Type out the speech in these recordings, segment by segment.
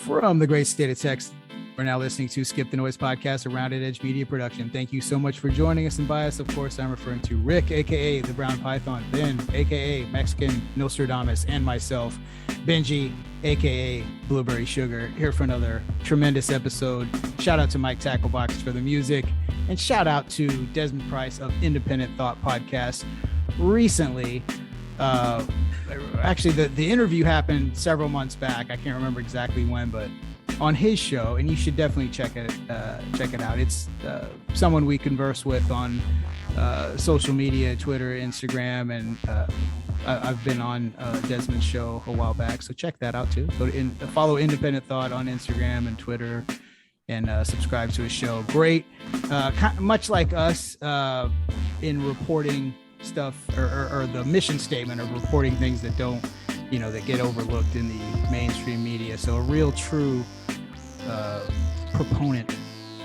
From the great state of Texas, we're now listening to Skip the Noise podcast, a Rounded Edge media production. Thank you so much for joining us. And by us, of course, I'm referring to Rick, a.k.a. the Brown Python, Ben, a.k.a. Mexican Nostradamus, and myself, Benji, a.k.a. Blueberry Sugar, here for another tremendous episode. Shout out to Mike Tacklebox for the music, and shout out to Desmond Price of Independent Thought podcast. Recently, actually, the interview happened several months back. I can't remember exactly when, but on his show, and you should definitely check it out. It's someone we converse with on social media, Twitter, Instagram, and I've been on Desmond's show a while back, so check that out too. Go to follow Independent Thought on Instagram and Twitter, and subscribe to his show. Great, much like us in reporting stuff or the mission statement of reporting things that don't, that get overlooked in the mainstream media. So a real true proponent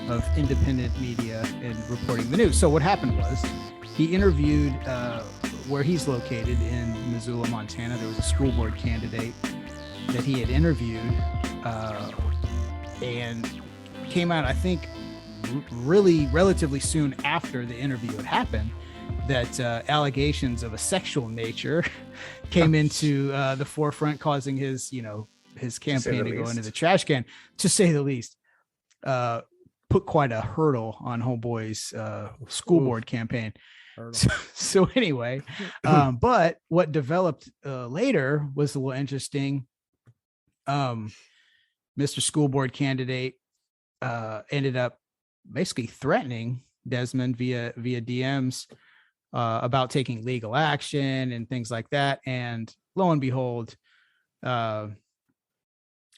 of independent media and reporting the news. So what happened was he interviewed where he's located in Missoula, Montana. There was a school board candidate that he had interviewed and came out, I think, really relatively soon after the interview had happened, that allegations of a sexual nature came into the forefront, causing his campaign to go into the trash can, to say the least. Put quite a hurdle on homeboy's school board campaign. So anyway, but what developed later was a little interesting. Mr. School Board candidate ended up basically threatening Desmond via DMs about taking legal action and things like that. And lo and behold,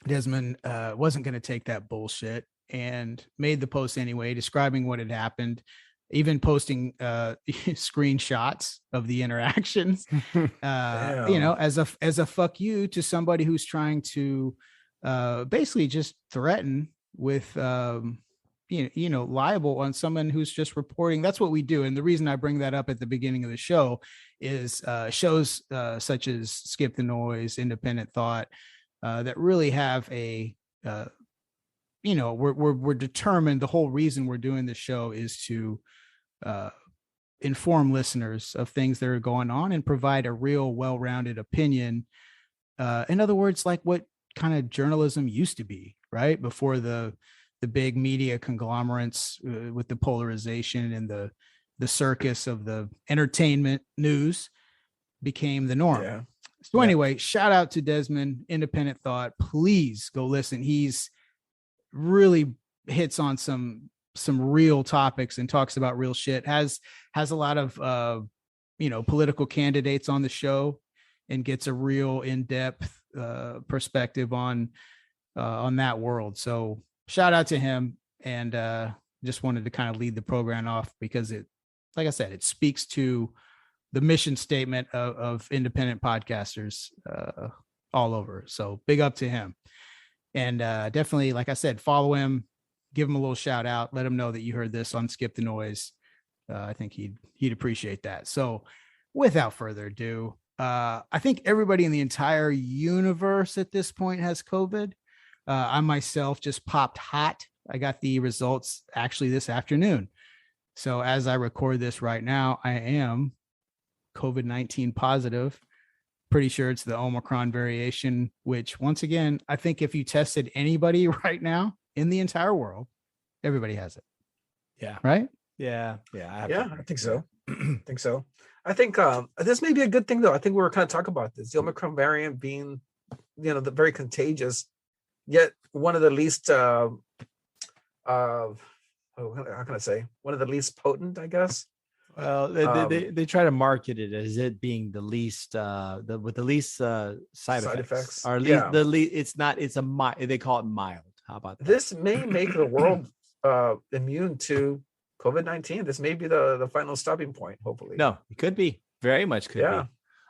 Desmond wasn't going to take that bullshit and made the post anyway, describing what had happened, even posting screenshots of the interactions, as a fuck you to somebody who's trying to basically just threaten with liable on someone who's just reporting. That's what we do. And the reason I bring that up at the beginning of the show is shows such as Skip the Noise, Independent Thought, that really have a we're determined. The whole reason we're doing this show is to inform listeners of things that are going on and provide a real well-rounded opinion. In other words, like what kind of journalism used to be, right? Before the big media conglomerates with the polarization and the circus of the entertainment news became the norm. Yeah. So anyway, shout out to Desmond, Independent Thought. Please go listen. He's really hits on some real topics and talks about real shit. Has a lot of political candidates on the show and gets a real in-depth perspective on that world. So shout out to him, and just wanted to kind of lead the program off because it, like I said, it speaks to the mission statement of independent podcasters all over. So big up to him. And definitely, like I said, follow him, give him a little shout out, let him know that you heard this on Skip the Noise. I think he'd appreciate that. So without further ado, I think everybody in the entire universe at this point has COVID. I myself just popped hot. I got the results actually this afternoon. So as I record this right now, I am COVID-19 positive. Pretty sure it's the Omicron variation, which once again, I think if you tested anybody right now in the entire world, everybody has it. Yeah. Right? Yeah. I think so. I think this may be a good thing, though. I think we were kind of talking about this. The Omicron variant being, the very contagious, yet one of the least, how can I say? One of the least potent, I guess. Well, they try to market it as it being the least with the least side effects. Or at least they call it mild. How about that? This may make the world immune to COVID-19. This may be the final stopping point, hopefully. No, it could be. Very much could be.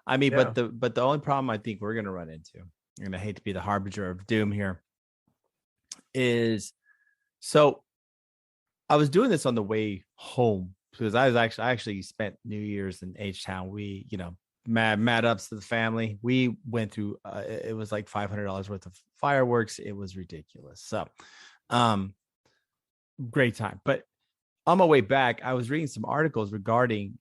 I mean, but the only problem I think we're gonna run into, and I hate to be the harbinger of doom here, is so I was doing this on the way home because I actually spent New Year's in H-Town. We, mad ups to the family. We went through it was like $500 worth of fireworks. It was ridiculous. So great time. But on my way back, I was reading some articles regarding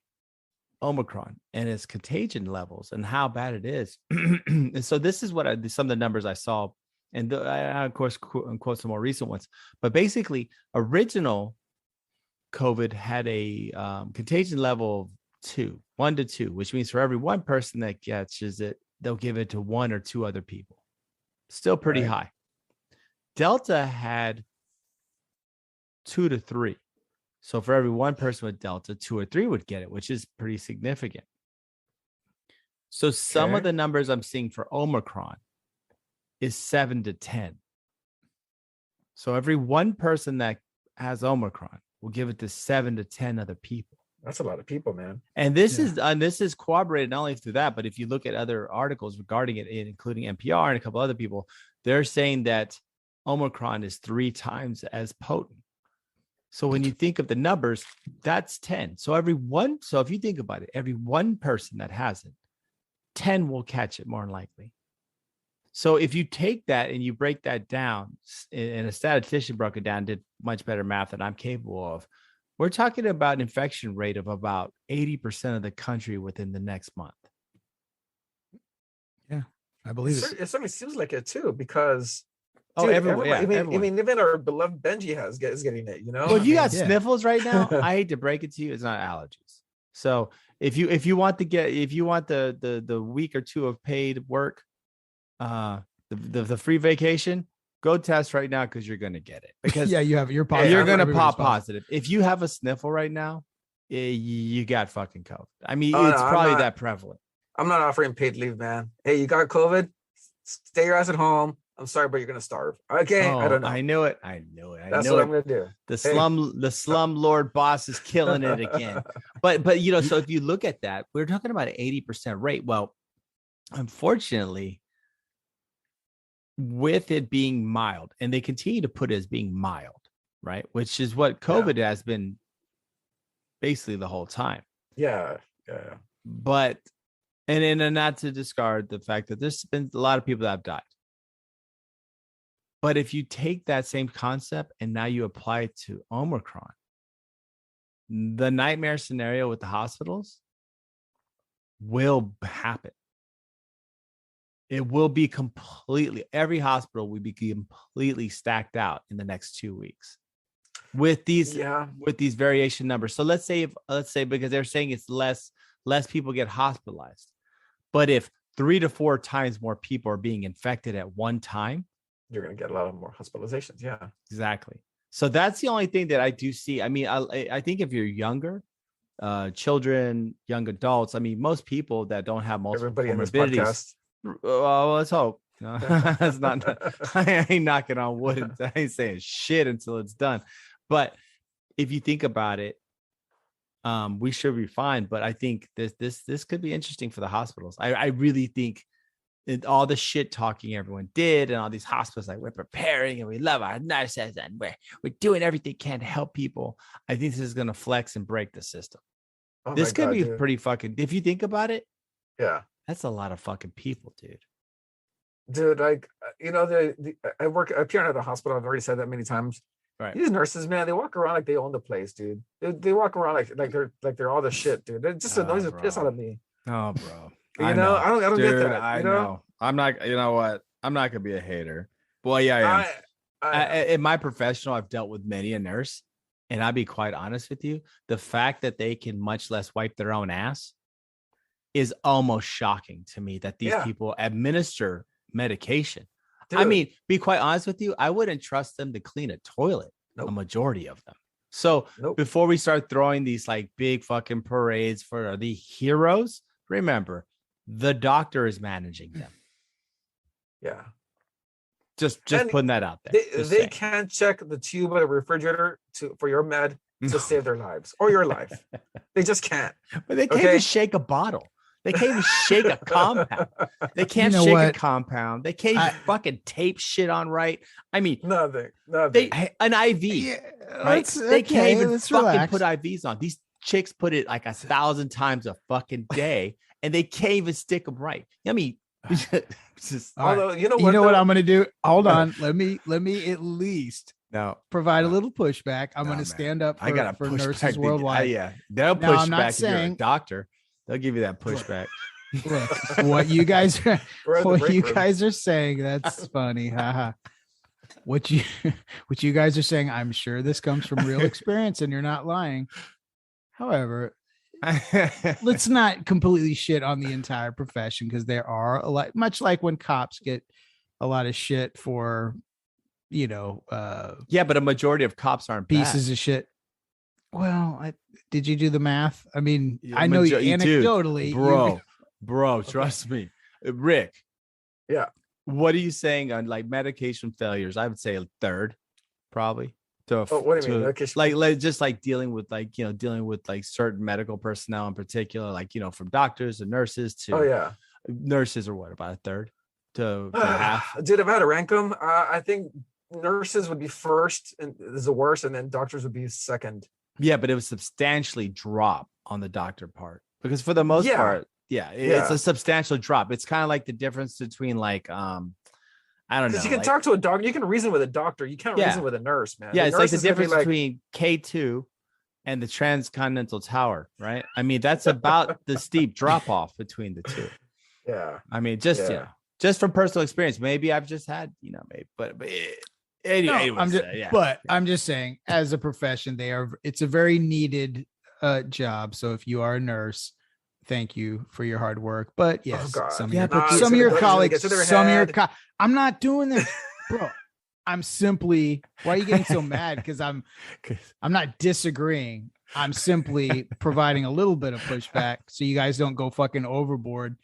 Omicron and its contagion levels and how bad it is. And so this is what some of the numbers I saw, and I of course quote some more recent ones. But basically, original COVID had a contagion level of 1 to 2, which means for every one person that catches it, they'll give it to 1 or 2 other people. Still pretty high. Delta had 2 to 3. So for every one person with Delta, 2 or 3 would get it, which is pretty significant. So some of the numbers I'm seeing for Omicron is 7 to 10. So every one person that has Omicron will give it to 7 to 10 other people. That's a lot of people, man. And this is corroborated not only through that, but if you look at other articles regarding it, including NPR and a couple other people, they're saying that Omicron is 3 times as potent. So when you think of the numbers, that's 10. So if you think about it, every one person that has it, 10 will catch it more than likely. So if you take that and you break that down, and a statistician broke it down, did much better math than I'm capable of, we're talking about an infection rate of about 80% of the country within the next month. Yeah, I believe it. It certainly seems like it too, because everyone. I mean, even our beloved Benji is getting it. Well, if you got sniffles right now, I hate to break it to you, it's not allergies. So if you want the week or 2 of paid work, the free vacation, go test right now because you're gonna get it. Because you're positive. You're gonna pop positive. If you have a sniffle right now, you got fucking COVID. I mean, it's probably that prevalent. I'm not offering paid leave, man. Hey, you got COVID? Stay your ass at home. I'm sorry, but you're gonna starve. Okay, I don't know. I knew it. That's what I'm gonna do. The slum lord boss is killing it again. But so if you look at that, we're talking about an 80% rate. Well, unfortunately, with it being mild, and they continue to put it as being mild, right? Which is what COVID has been basically the whole time. Yeah. But and not to discard the fact that there's been a lot of people that have died. But if you take that same concept and now you apply it to Omicron, the nightmare scenario with the hospitals will happen. It will be every hospital will be completely stacked out in the next 2 weeks with these variation numbers. So let's say because they're saying it's less people get hospitalized, but if 3 to 4 times more people are being infected at one time, you're going to get a lot of more hospitalizations. Yeah, exactly. So that's the only thing that I do see. I mean, I think if you're younger, children, young adults, I mean, most people that don't have multiple comorbidities. Well, let's hope. That's not. I ain't knocking on wood. I ain't saying shit until it's done. But if you think about it, we should be fine. But I think this could be interesting for the hospitals. I really think all the shit talking everyone did, and all these hospitals like we're preparing and we love our nurses and we're doing everything we can to help people. I think this is going to flex and break the system. This could be pretty fucking. If you think about it, that's a lot of fucking people, dude. Like I appear at a hospital. I've already said that many times. Right. These nurses, man, they walk around like they own the place, dude. They walk around like they're all the shit, dude. It just annoys the piss out of me. Oh, bro. I don't dude, get that. I know. I'm not. You know what? I'm not gonna be a hater. Well, yeah, I am. In my professional, I've dealt with many a nurse, and I'll be quite honest with you. The fact that they can much less wipe their own ass is almost shocking to me. That these people administer medication. Dude. I mean, be quite honest with you, I wouldn't trust them to clean a toilet. Nope. A majority of them. So before we start throwing these like big fucking parades for the heroes, remember the doctor is managing them. Yeah. Just putting that out there. They can't check the tube of the refrigerator for your med to save their lives or your life. They just can't. But they can't even shake a bottle. They can't even shake a compound. They can't shake a compound. They can't even fucking tape shit on right. I mean, nothing. An IV, right? They can't even fucking put IVs on. These chicks put it like 1,000 times a fucking day, and they can't even stick them right. I mean, although right. you know what I'm gonna do? Hold on. Let me at least provide a little pushback. I'm gonna stand up for nurses worldwide. They'll push back if you're a doctor. They'll give you that pushback. Look, what you guys are saying, that's funny. Haha. What you guys are saying, I'm sure this comes from real experience and you're not lying. However, let's not completely shit on the entire profession, because there are a lot, much like when cops get a lot of shit for, but a majority of cops aren't pieces of shit. Well, did you do the math? I mean, I know you anecdotally, bro, trust me, Rick. Yeah. What are you saying on like medication failures? I would say a third, probably. What do you mean? Like just like dealing with certain medical personnel in particular, like from doctors and nurses to nurses, or what, about a third to half? Dude, if I had to rank them, I think nurses would be first and is the worst, and then doctors would be second. Yeah, but it would substantially drop on the doctor part, because for the most part, it's a substantial drop. It's kind of like the difference between like I don't know. Because you can talk to a doctor, you can reason with a doctor, you can't reason with a nurse, man. Yeah, it's like the difference between K2 and the Transcontinental Tower, right? I mean, that's about the steep drop off between the two. Yeah. I mean, just from personal experience. Maybe I've just had, but anyway, I'm just saying, as a profession, it's a very needed job. So if you are a nurse, thank you for your hard work. But yes, some of your colleagues, I'm not doing this, bro. I'm simply, why are you getting so mad? Because I'm not disagreeing. I'm simply providing a little bit of pushback so you guys don't go fucking overboard.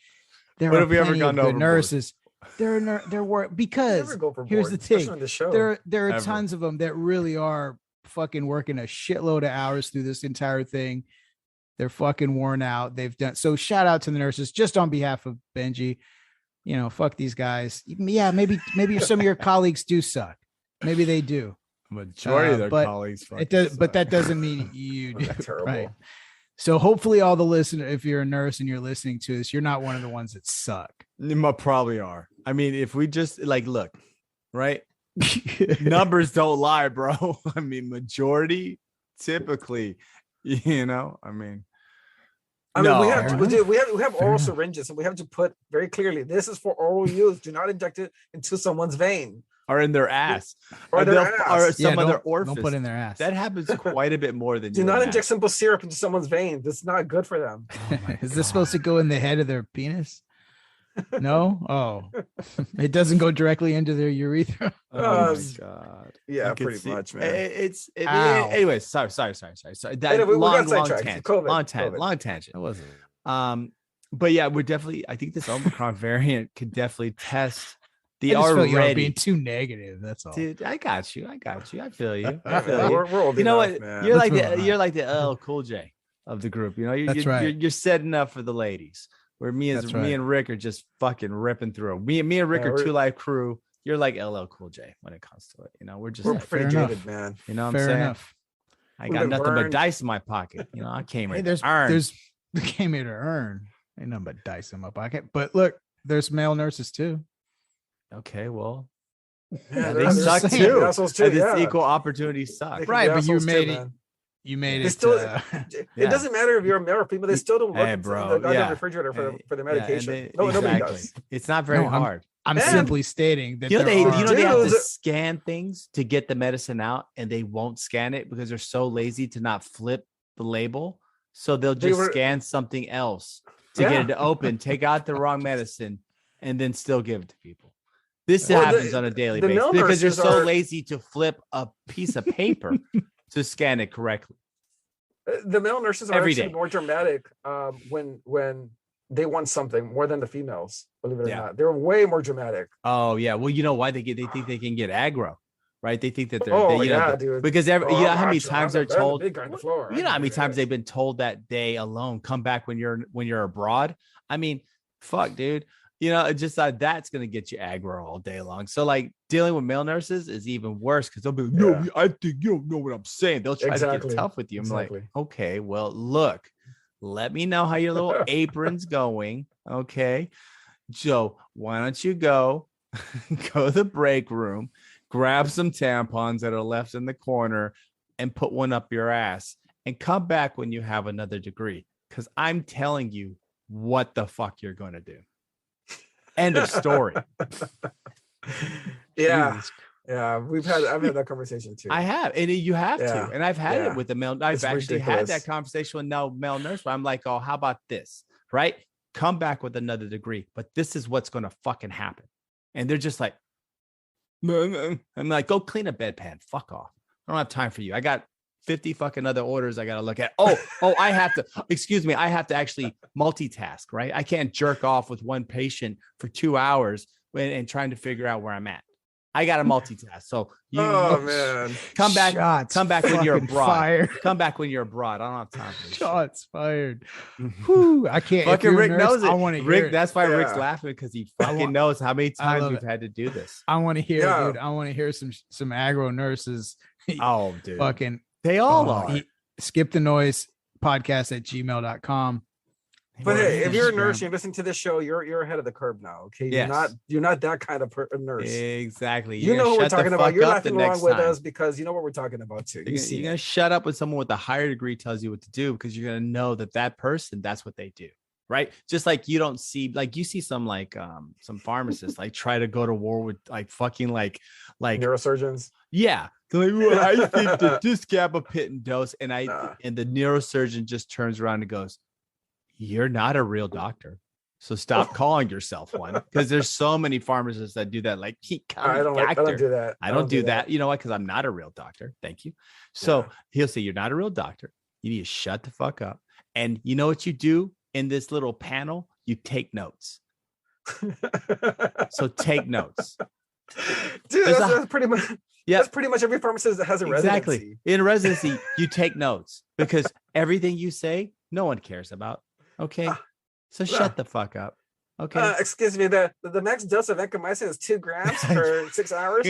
What have we ever gone overboard? Nurses. There were, because here's the thing. There are tons of them that really are fucking working a shitload of hours through this entire thing. They're fucking worn out. They've done so. Shout out to the nurses, just on behalf of Benji. Fuck these guys. Yeah, maybe some of your colleagues do suck. Maybe they do. Majority of their colleagues. But that doesn't mean you do. Right. So hopefully, all the listeners, if you're a nurse and you're listening to this, you're not one of the ones that suck. You probably are. I mean, if we just look, right? Numbers don't lie, bro. I mean, majority typically. We have oral syringes, and we have to put very clearly, this is for oral use. Do not inject it into someone's vein or in their ass or some other orifice. Don't put in their ass. That happens quite a bit more than do not inject simple syrup into someone's vein. That's not good for them. Is this supposed to go in the head of their penis? No. It doesn't go directly into their urethra. Oh my god. Yeah, pretty much, man. Anyways, sorry. That long tangent. It wasn't. But yeah, I think this Omicron variant could definitely test the already being too negative. That's all. Dude, I got you. I feel you. We're old enough, man. You're like the LL Cool J of the group. You're setting up for the ladies. Where me and Rick are just fucking ripping through. Me and Rick are Two Life Crew. You're like LL Cool J when it comes to it. We're pretty jaded, man. You know what I'm saying? Enough. I got nothing but dice in my pocket. I came here to earn. Came here to earn. Ain't nothing but dice in my pocket. But look, there's male nurses too. Okay, well, they suck too. This equal opportunity sucks. Right, but you made it. You made it. Still, it doesn't matter if you're a male or female. They still don't look at the refrigerator for the medication. Nobody does. It's not very hard. I'm simply stating that they have to scan things to get the medicine out, and they won't scan it because they're so lazy to not flip the label. So they'll just scan something else to get it to open, take out the wrong medicine, and then still give it to people. This happens on a daily basis because they're so lazy to flip a piece of paper to scan it correctly. The male nurses are actually more dramatic when they want something more than the females. Believe it or not, they're way more dramatic. Oh yeah, well you know why they think they can get aggro, right? They think that they're dude. Because you know how many times they're told. Big guy on the floor. You know how many times they've been told that day alone, come back when you're abroad. I mean, fuck, dude. Just that's gonna get you aggro all day long. So dealing with male nurses is even worse because they'll be like, no, I think you don't know what I'm saying. They'll try to get tough with you. I'm like, okay, well, look, Let me know how your little apron's going. Okay. Joe, why don't you go to the break room, grab some tampons that are left in the corner and put one up your ass and come back when you have another degree. Because I'm telling you what the fuck you're going to do. End of story. Yeah. Yeah. I've had that conversation too. I have. And you have to. And I've had it with the male. I've actually had that conversation with male nurse where I'm like, oh, how about this? Right? Come back with another degree. But this is what's going to fucking happen. And they're just like, I'm like, go clean a bedpan. Fuck off. I don't have time for you. I got 50 fucking other orders I got to look at. Oh, I have to, excuse me. I have to actually multitask, right? I can't jerk off with one patient for 2 hours and trying to figure out where I'm at. I got to multitask. So man, come back when you're abroad. Fire. Come back when you're abroad. I don't have time for this. Shots fired. Whew, I can't. Fucking Rick knows it. I want to hear Rick, it. that's why Rick's laughing, because he fucking knows how many times we've had to do this. I want to hear it, dude. I want to hear some agro nurses. Oh, dude. Fucking they all are. Skip the noise podcast at gmail.com. But hey, if you're a nurse, you're listening to this show, you're ahead of the curve now. Okay, you're not that kind of nurse. Exactly. You know what we're talking about. You're laughing along with us because you know what we're talking about too. You're gonna shut up when someone with a higher degree tells you what to do, because you're gonna know that person, that's what they do, right? Just like you don't see, like you see some some pharmacists like try to go to war with like fucking like neurosurgeons. Yeah. They're like, well, I think that this gabapentin dose, and the neurosurgeon just turns around and goes, you're not a real doctor, so stop calling yourself one, because there's so many pharmacists that do that. Like, I don't do that. I don't do that. You know what? Because I'm not a real doctor. Thank you. So he'll say, you're not a real doctor. You need to shut the fuck up. And you know what you do in this little panel? You take notes. So take notes. Dude, that's pretty much. Yeah, that's pretty much every pharmacist that has a residency. Exactly. In residency, you take notes, because everything you say, no one cares about. Okay, so shut the fuck up. Okay. Excuse me. The max dose of vancomycin is 2 grams for 6 hours.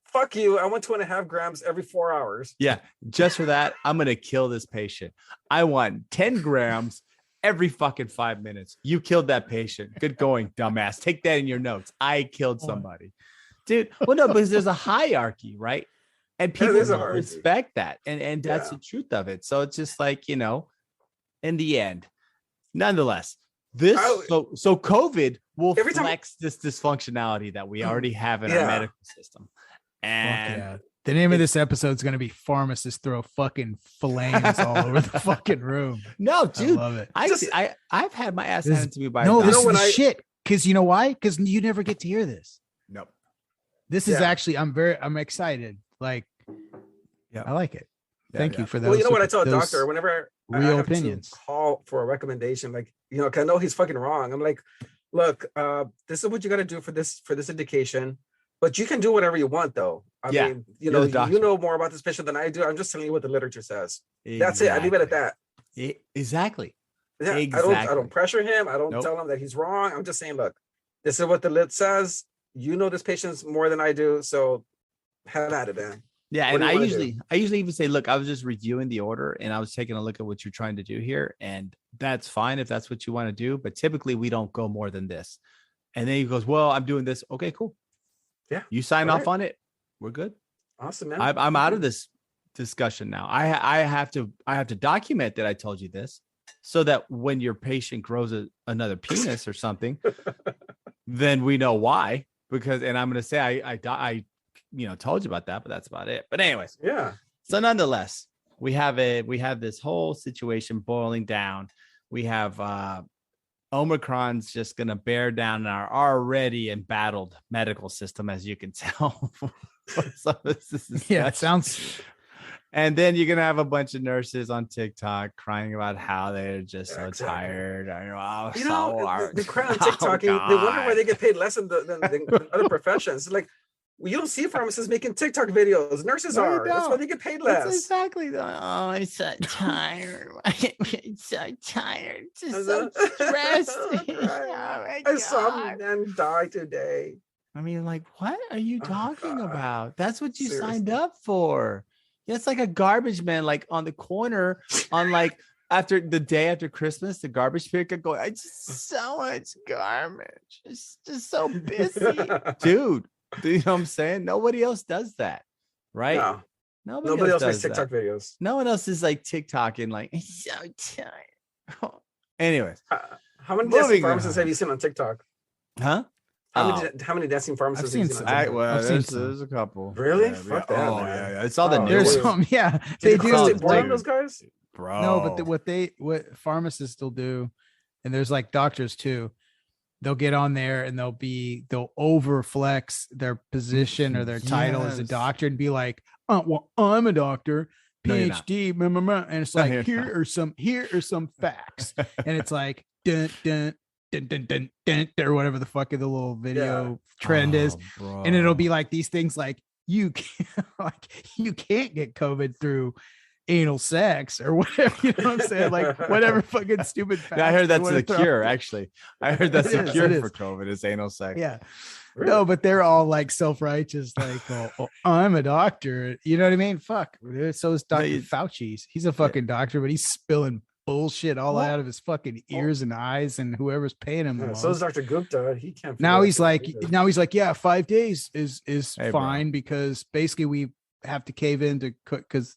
Fuck you. I want 2.5 grams every 4 hours. Yeah, just for that, I'm gonna kill this patient. I want 10 grams every fucking 5 minutes. You killed that patient. Good going, dumbass. Take that in your notes. I killed somebody, dude. Well, no, because there's a hierarchy, right? And people don't respect that, and that's the truth of it. So it's just like, in the end. Nonetheless, so COVID will flex this dysfunctionality that we already have in our medical system. And the name of this episode is going to be "Pharmacists Throw Fucking Flames All Over the Fucking Room." No, dude, I love it. I've had my ass handed to me by this is shit. Because you know why? Because you never get to hear this. Nope. This is actually I'm excited. Like, I like it. Thank you for that. Well, you know what I tell a doctor whenever real I opinions call for a recommendation, like, cause I know he's fucking wrong. I'm like, look, this is what you got to do for this indication, but you can do whatever you want though. I mean, you know more about this patient than I do. I'm just telling you what the literature says. Exactly. That's it. I leave it at that. Exactly. Yeah. Exactly. I don't pressure him. I don't tell him that he's wrong. I'm just saying, look, this is what the lit says. You know this patient's more than I do, so have at it, man. Yeah, and I usually even say, look, I was just reviewing the order and I was taking a look at what you're trying to do here, and that's fine if that's what you want to do, but typically we don't go more than this. And then he goes, well, I'm doing this. Okay, cool. Yeah, you sign off on it. We're good. Awesome, man. I'm out of this discussion now. I have to document that I told you this, so that when your patient grows another penis or something, then we know why. Because, and I'm going to say I told you about that, but that's about it. But anyways, so nonetheless, we have this whole situation boiling down. We have Omicron's just going to bear down our already embattled medical system, as you can tell. So it sounds. And then you're going to have a bunch of nurses on TikTok crying about how they're just so tired. They cry on TikTok. They wonder why they get paid less than other professions. Like, you don't see pharmacists making TikTok videos. Nurses are. That's why they get paid less. That's exactly. Oh, I'm so tired. I'm so tired. Just so stressed. I saw a man die today. I mean, like, what are you talking about? That's what you signed up for. It's like a garbage man, like on the corner on like after the day after Christmas, the garbage pickup going, I just so much garbage. It's just so busy. Dude, you know what I'm saying? Nobody else does that, right? No. Nobody else makes does TikTok that. videos. No one else is like TikToking like, I'm so tired. Anyways. How many dancing pharmacists have you seen on TikTok? Huh? How many dancing pharmacists have you seen on TikTok? I've seen there's a couple. Really? Yeah, Fuck yeah. that. Oh, man. yeah. It's all the There's news. some, yeah. They They do. do. Like, those guys? Bro. No, but what pharmacists will do, and there's like doctors too, they'll get on there and they'll overflex their position or their title as a doctor and be like, well, I'm a doctor, PhD, and it's like, here are some facts. And it's like dun, dun, dun, dun, dun, dun, or whatever the fuck the little video trend is. Bro. And it'll be like these things like you can't get COVID through anal sex or whatever, you know what I'm saying? Like whatever fucking stupid facts. I heard that's the cure, actually. I heard that's the cure for COVID is anal sex. Yeah. Really? No, but they're all like self-righteous, like, oh, I'm a doctor. You know what I mean? Fuck. So is Dr. Fauci. He's a fucking doctor, but he's spilling bullshit all out of his fucking ears and eyes and whoever's paying him. So is Dr. Gupta. He can't. Now he's like, yeah, 5 days is Hey, fine, because basically we have to cave in to cook because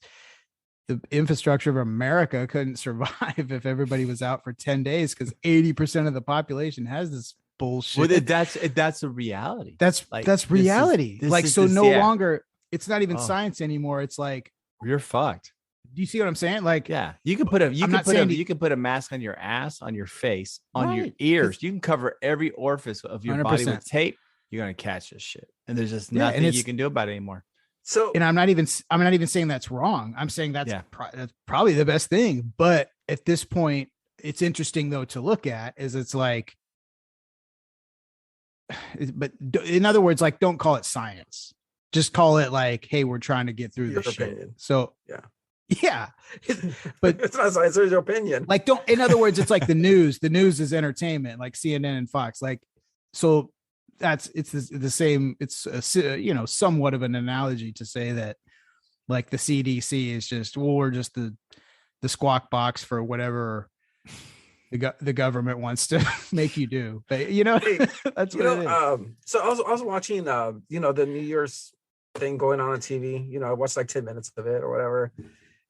the infrastructure of America couldn't survive if everybody was out for 10 days because 80% of the population has this bullshit. Well, that's a reality. That's reality. Longer, it's not even science anymore. It's like, you're fucked. Do you see what I'm saying? Like, yeah, you can put a mask on your ass, on your face, on your ears. You can cover every orifice of your 100%. Body with tape. You're gonna catch this shit, and there's just nothing you can do about it anymore. So, and I'm not even saying that's wrong. I'm saying that's probably the best thing. But at this point, it's interesting though to look at is it's like, but in other words, like, don't call it science. Just call it like, hey, we're trying to get through this shit. So yeah, but it's not science. It's your opinion. Like, in other words, it's like the news. The news is entertainment, like CNN and Fox. Like, so it's the same. It's somewhat of an analogy to say that like the CDC is just, well, we're just the squawk box for whatever the government wants to make you do. But that's what it is. So I was watching the New Year's thing going on TV. I watched like 10 minutes of it or whatever.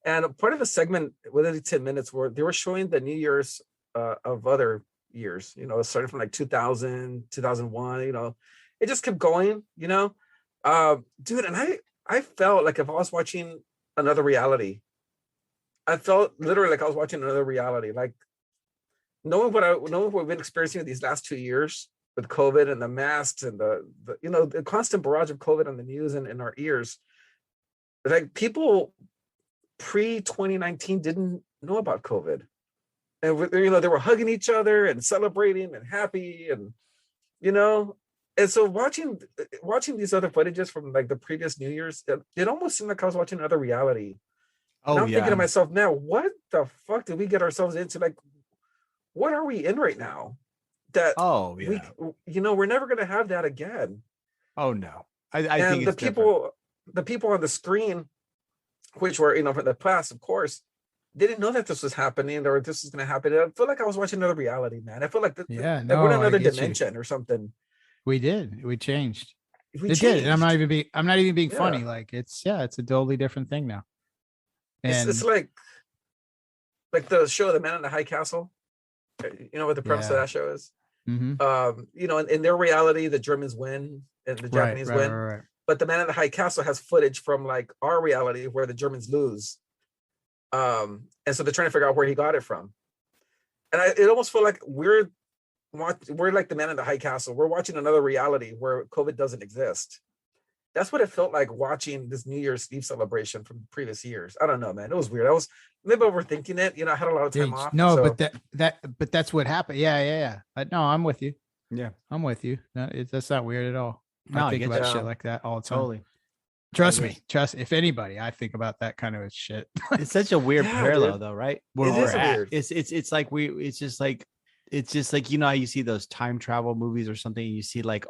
And part of the segment within the 10 minutes where they were showing the New Year's of other years, starting from like 2000, 2001, it just kept going, dude. And I felt like if I was watching another reality, I felt literally like I was watching another reality, like knowing what we've been experiencing these last 2 years with COVID and the masks and the constant barrage of COVID on the news and in our ears. Like people pre-2019 didn't know about COVID. And they were hugging each other and celebrating and happy and and so watching these other footages from like the previous New Year's, it almost seemed like I was watching another reality. And I'm thinking to myself now, what the fuck did we get ourselves into? Like, what are we in right now? That we're never going to have that again. Oh no, I think the people on the screen, which were from the past, of course, they didn't know that this was happening or this was going to happen. I feel like I was watching another reality, man. I feel like we're in another dimension or something. We changed. It did, and I'm not even being funny. Like it's a totally different thing now. And it's like the show The Man in the High Castle. You know what the premise of that show is? Mm-hmm. In their reality, the Germans win and the Japanese win. Right. But The Man in the High Castle has footage from like our reality where the Germans lose. And so they're trying to figure out where he got it from. And it almost felt like we're like the Man in the High Castle. We're watching another reality where COVID doesn't exist. That's what it felt like watching this New Year's Eve celebration from previous years. I don't know, man. It was weird. I was maybe overthinking it. I had a lot of time off. No, so. but that's what happened. Yeah. No, I'm with you. Yeah, I'm with you. That's not weird at all. No, I think about shit like that all the time. Totally. Trust me. If anybody, I think about that kind of shit. It's such a weird parallel, though, right? Where we're at. It's like it's just like how you see those time travel movies or something. You see like,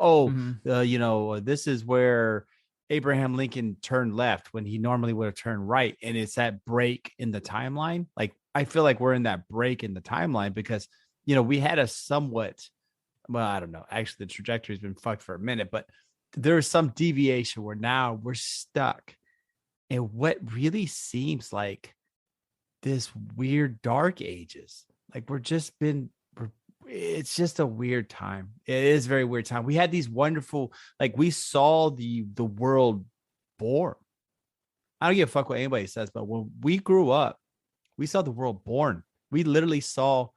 this is where Abraham Lincoln turned left when he normally would have turned right, and it's that break in the timeline. Like I feel like we're in that break in the timeline because, we had a somewhat, well, I don't know. Actually, the trajectory has been fucked for a minute, but there's some deviation where now we're stuck in what really seems like this weird dark ages. Like it's just a weird time. It is a very weird time. We had these wonderful, like we saw the world born. I don't give a fuck what anybody says, but when we grew up, we saw the world born. We literally saw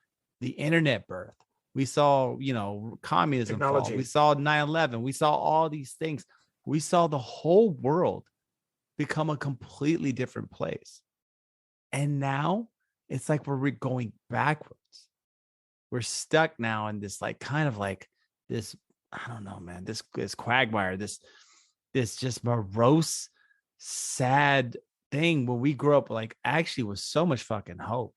the internet birth. We saw, communism fall. We saw 9/11. We saw all these things. We saw the whole world become a completely different place. And now it's like we're going backwards. We're stuck now in this this, I don't know, man, this quagmire, this just morose, sad thing when we grew up, like actually was so much fucking hope.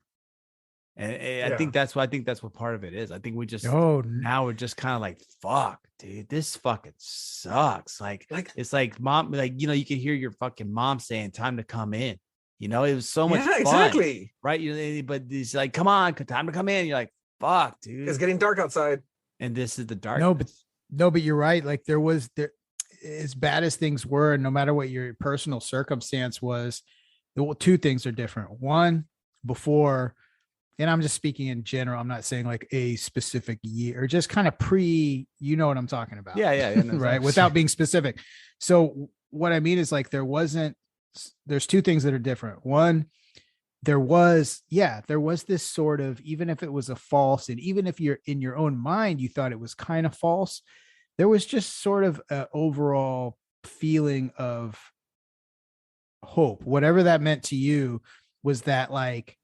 And I think that's what part of it is. I think we just now we're just kind of like, fuck, dude, this fucking sucks. Like it's like mom, like, you can hear your fucking mom saying time to come in. It was so much fun. Exactly. Right. But it's like, come on, time to come in. You're like, fuck, dude. It's getting dark outside. And this is the dark. No, but you're right. Like there, as bad as things were, and no matter what your personal circumstance was, two things are different. One, before, and I'm just speaking in general, I'm not saying like a specific year, or just kind of you know what I'm talking about. Yeah. Right. Without being specific. So what I mean is like, there's two things that are different. One, there was this sort of, even if it was a false, and even if you're in your own mind, you thought it was kind of false, there was just sort of an overall feeling of hope, whatever that meant to you. Was that like,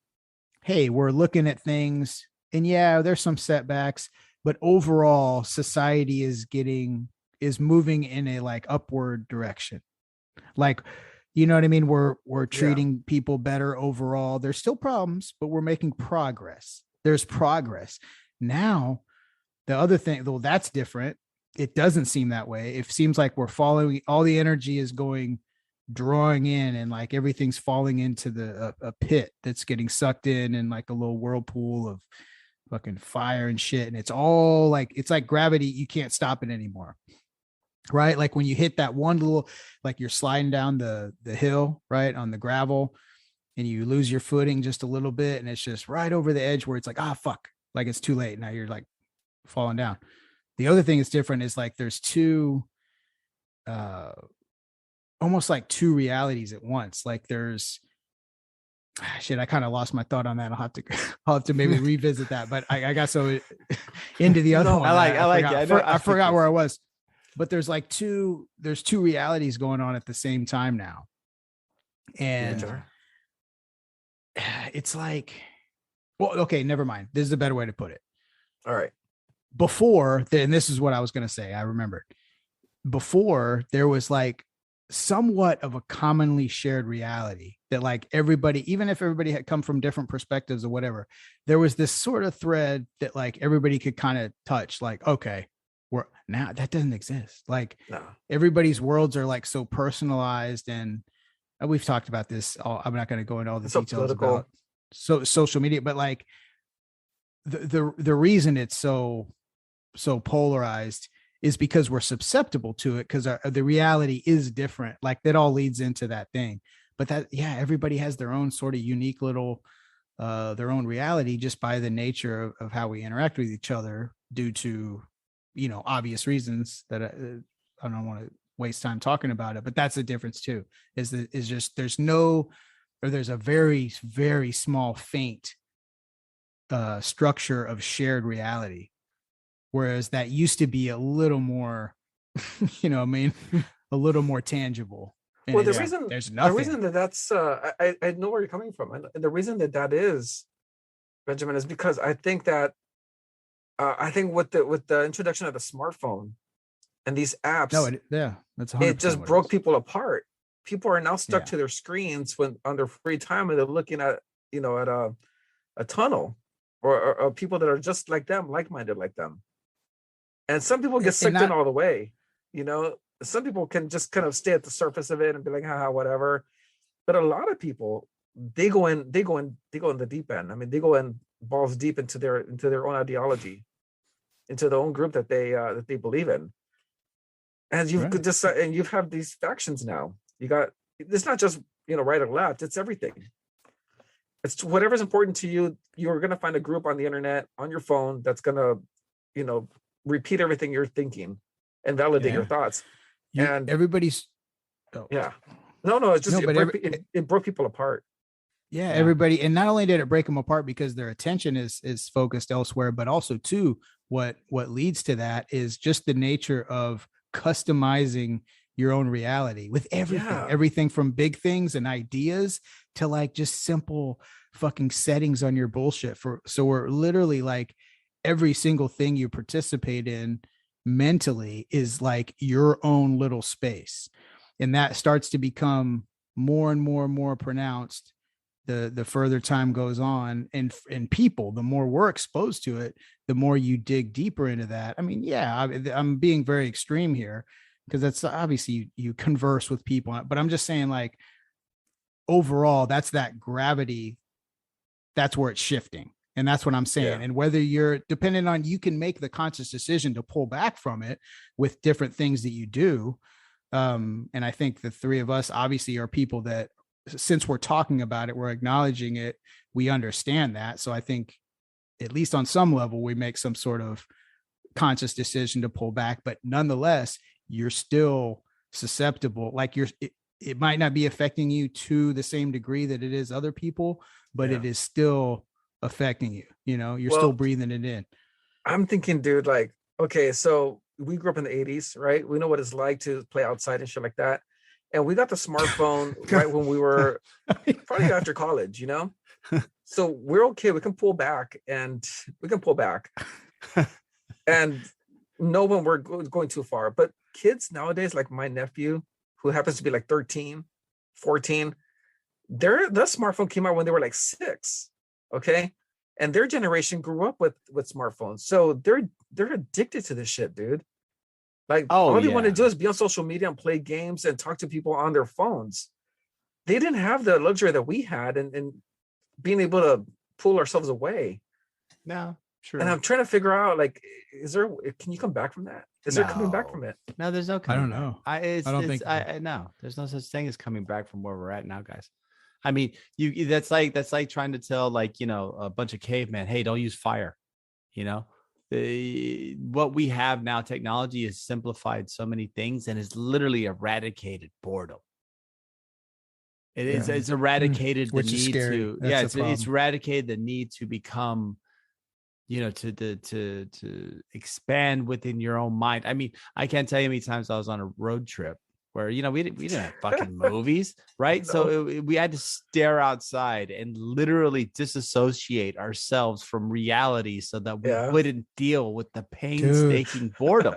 hey, we're looking at things and there's some setbacks, but overall society is moving in a like upward direction. Like, you know what I mean? We're treating people better overall. There's still problems, but we're making progress. There's progress. Now, the other thing, though, that's different. It doesn't seem that way. It seems like we're following, all the energy is drawing in, and like everything's falling into a pit that's getting sucked in, and like a little whirlpool of fucking fire and shit. And it's all like, it's like gravity. You can't stop it anymore. Right? Like when you hit that one little, like you're sliding down the hill, right, on the gravel, and you lose your footing just a little bit, and it's just right over the edge where it's like, fuck, like it's too late. Now you're like falling down. The other thing that's different is like there's almost like two realities at once. Like there's I kind of lost my thought on that. I'll have to maybe revisit that, but I got so into the other one. I forgot where I was. But there's two realities going on at the same time now. And it's like, well, okay, never mind. This is a better way to put it. All right. Before, and this is what I was going to say, I remembered. Before, there was like somewhat of a commonly shared reality that like everybody, even if everybody had come from different perspectives or whatever, there was this sort of thread that like everybody could kind of touch, like, okay, now that doesn't exist. Like everybody's worlds are like so personalized, and we've talked about this. I'm not going to go into all the details about social media, but like the reason it's so polarized is because we're susceptible to it, because the reality is different. Like that all leads into that thing. But everybody has their own sort of unique little, their own reality just by the nature of how we interact with each other due to, obvious reasons that I don't want to waste time talking about it, but that's the difference too, is just, there's a very, very small, faint structure of shared reality. Whereas that used to be a little more, a little more tangible. And well, there's nothing. The reason that's, I know where you're coming from. And the reason that is, Benjamin, is because I think that, with the introduction of the smartphone and these apps, that's it just broke people apart. People are now stuck to their screens when on their free time, and they're looking at at a tunnel or people that are just like them, like-minded like them. And some people get sucked in all the way. Some people can just kind of stay at the surface of it and be like, haha, whatever. But a lot of people they go in the deep end. I mean, they go in balls deep into their own ideology, into their own group that they believe in. And you've you've have these factions now. It's not just right or left, it's everything. It's whatever's important to you. You're going to find a group on the internet, on your phone, that's going to repeat everything you're thinking and validate your thoughts. And everybody's it's just it broke people apart. Everybody, and not only did it break them apart because their attention is focused elsewhere, but also too what leads to that is just the nature of customizing your own reality with everything from big things and ideas to like just simple fucking settings on your bullshit. So we're literally like every single thing you participate in mentally is like your own little space, and that starts to become more and more and more pronounced the further time goes on, and people, the more we're exposed to it, the more you dig deeper into that. I mean, I'm being very extreme here because that's obviously you converse with people, but I'm just saying like overall, that's that gravity, that's where it's shifting. And that's what I'm saying. And whether you're dependent on, you can make the conscious decision to pull back from it with different things that you do. And I think the three of us obviously are people that, since we're talking about it, we're acknowledging it, we understand that. So I think at least on some level, we make some sort of conscious decision to pull back, but nonetheless, you're still susceptible. Like it might not be affecting you to the same degree that it is other people, but it is still affecting you. You're still breathing it in. I'm thinking, dude, like, okay, so we grew up in the 80s, right? We know what it's like to play outside and shit like that. And we got the smartphone right when we were probably after college, So we're okay. We can pull back and know when we're going too far. But kids nowadays, like my nephew, who happens to be like 13, 14, the smartphone came out when they were like 6. Okay. And their generation grew up with smartphones. So they're addicted to this shit, dude. Like all they want to do is be on social media and play games and talk to people on their phones. They didn't have the luxury that we had and being able to pull ourselves away. No, true. And I'm trying to figure out, like, can you come back from that? Is there coming back from it? No, there's no coming back. I don't think no, there's no such thing as coming back from where we're at now, guys. I mean, that's like trying to tell a bunch of cavemen, hey, don't use fire. What we have now, technology has simplified so many things and has literally eradicated boredom. It's eradicated the need to it's eradicated the need to become to expand within your own mind. I mean, I can't tell you how many times I was on a road trip where we didn't have fucking movies, right? No. So we had to stare outside and literally disassociate ourselves from reality so that we wouldn't deal with the painstaking boredom,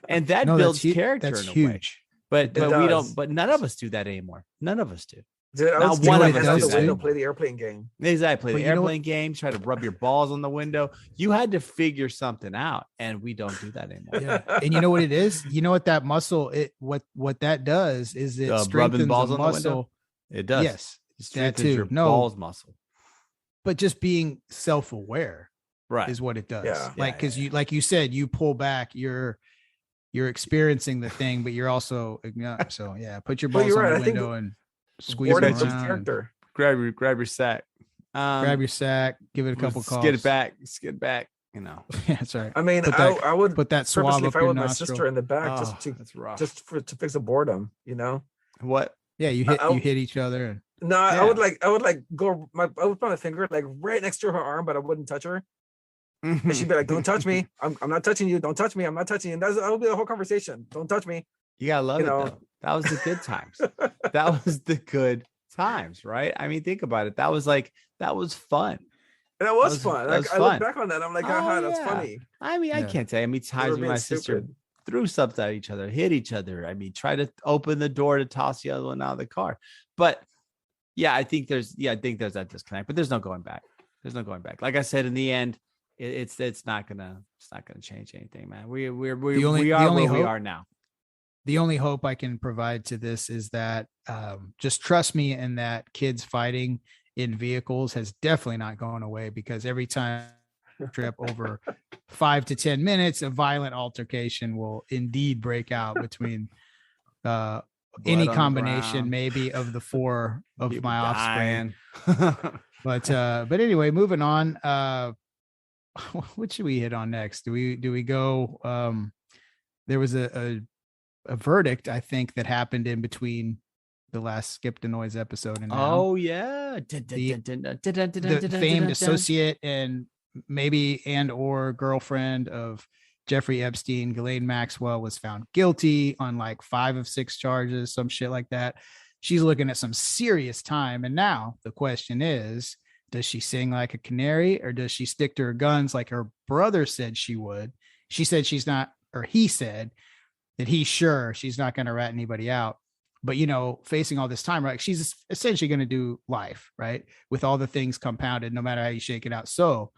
and that builds character. That's huge. But we don't. But none of us do that anymore. None of us do. Dude, not one of us do. Play the airplane game. Exactly, play the airplane game. Try to rub your balls on the window. You had to figure something out, and we don't do that anymore. Yeah, and you know what it is? You know what that muscle? What that does is it strengthens balls the muscle. It does. Yes, it strengthens your balls muscle. But just being self-aware, right, is what it does. Yeah. Like because like you said, you pull back. You're experiencing the thing, but you're also so put your balls on the window and squeeze it around. Grab your sack. Grab your sack. Give it a couple calls. Skid back. Yeah, that's right. I mean, I would put that swab up your my nostril. sister in the back just to fix the boredom. What? Yeah, you hit each other. No, I would go. I would put my finger like right next to her arm, but I wouldn't touch her. And she'd be like, "Don't touch me. I'm not touching you. Don't touch me. I'm not touching you." And that would be the whole conversation. Don't touch me. You gotta love it though. That was the good times. That was the good times, right? I mean, think about it. That was fun. And that was fun. I look back on that. I'm like, that's funny. I mean, I can't tell you how many times my sister threw stuff at each other, hit each other. I mean, try to open the door to toss the other one out of the car. But I think there's that disconnect. But there's no going back. Like I said, in the end, it's not gonna change anything, man. We are where we are now. The only hope I can provide to this is that just trust me in that kids fighting in vehicles has definitely not gone away, because every time trip over 5 to 10 minutes, a violent altercation will indeed break out between any combination maybe of the four of people my offspring. but anyway, moving on. What should we hit on next? Do we go? There was a verdict, I think, that happened in between the last Skip the Noise episode and now. Oh yeah, the famed associate and maybe or girlfriend of Jeffrey Epstein, Ghislane Maxwell, was found guilty on like 5 of 6 charges, some shit like that. She's looking at some serious time. And now the question is, does she sing like a canary, or does she stick to her guns like her brother said she would? She said she's not, or he said that he's sure she's not going to rat anybody out. But, you know, facing all this time, right, she's essentially going to do life, right, with all the things compounded, no matter how you shake it out. So,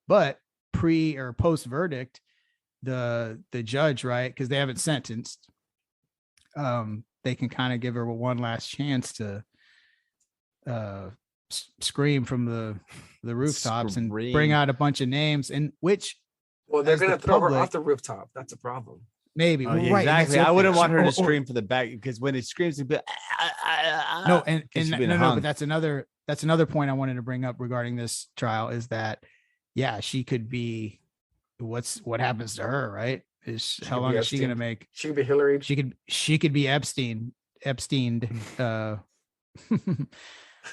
but pre or post verdict, the judge, right, because they haven't sentenced, they can kind of give her one last chance to scream from the rooftops and bring out a bunch of names, and which, well, they're going to throw her off the rooftop. That's a problem. Maybe. Right. Exactly. I wouldn't want her to scream for the back, because when it screams, it'd be, no, but that's another point I wanted to bring up regarding this trial, is that, yeah, she could be, what happens to her, right? How long is she going to make? She could be Hillary. She could be Epsteined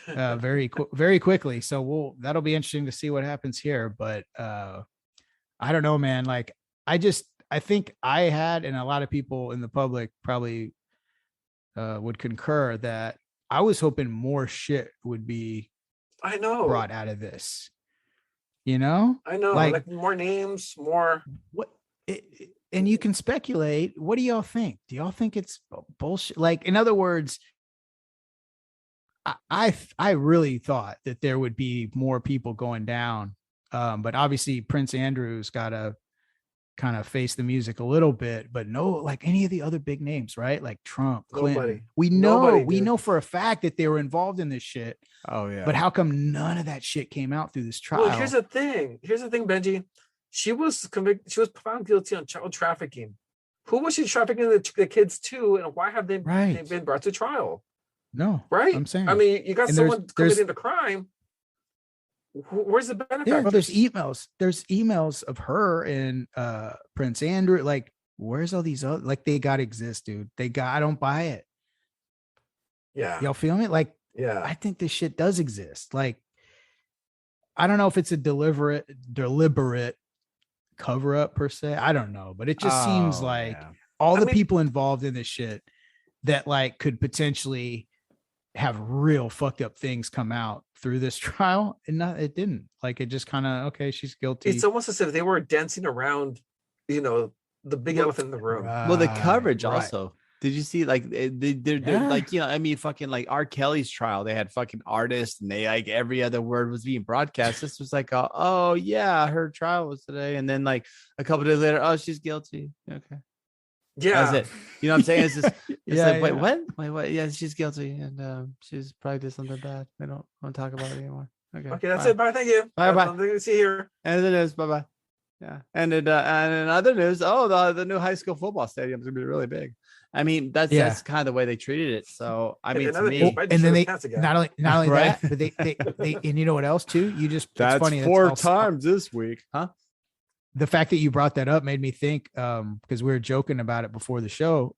very quickly. So that'll be interesting to see what happens here. But I don't know, man. Like, I think I had, and a lot of people in the public probably would concur, that I was hoping more shit would be brought out of this. You know? I know, like more names, more. And you can speculate. What do y'all think? Do y'all think it's bullshit? Like, in other words, I really thought that there would be more people going down. But obviously Prince Andrew's got to kind of face the music a little bit, but no, like any of the other big names, right? Like Trump, Clinton. We know for a fact that they were involved in this shit. Oh yeah. But how come none of that shit came out through this trial? Well, here's the thing, Benji. She was convicted. She was found guilty on child trafficking. Who was she trafficking the kids to, and why have they been brought to trial? No, right. I'm saying. I mean, you got someone committing the crime. Where's the benefit? There's emails. There's emails of her and Prince Andrew. Like, where's all these other? Like, they gotta exist, dude. I don't buy it. Yeah. Y'all feel me? Like, yeah. I think this shit does exist. Like, I don't know if it's a deliberate cover up per se. I don't know, but it just seems like all the people involved in this shit that like could potentially have real fucked up things come out through this trial, and it didn't. Like, it just kind of, okay, she's guilty. It's almost as if they were dancing around, you know, the big elephant in the room. Well, the coverage also. Did you see, like, they're like, you know, I mean, fucking like R. Kelly's trial, they had fucking artists, and they, like, every other word was being broadcast. This was like, oh yeah, her trial was today, and then like a couple days later, oh, she's guilty. Okay. Yeah, that's it. You know what I'm saying? It's just, wait, what? Yeah, she's guilty, and she's probably did something bad. I don't want to talk about it anymore. Okay, that's it. Bye. Thank you. Bye. Nothing to see here. And the news. Bye. Yeah, and in other news, the new high school football stadium is gonna be really big. I mean, that's kind of the way they treated it. So I mean, to me, and then they not only right? that, but they and you know what else too? That's funny. 4 times this week, huh? The fact that you brought that up made me think, because we were joking about it before the show.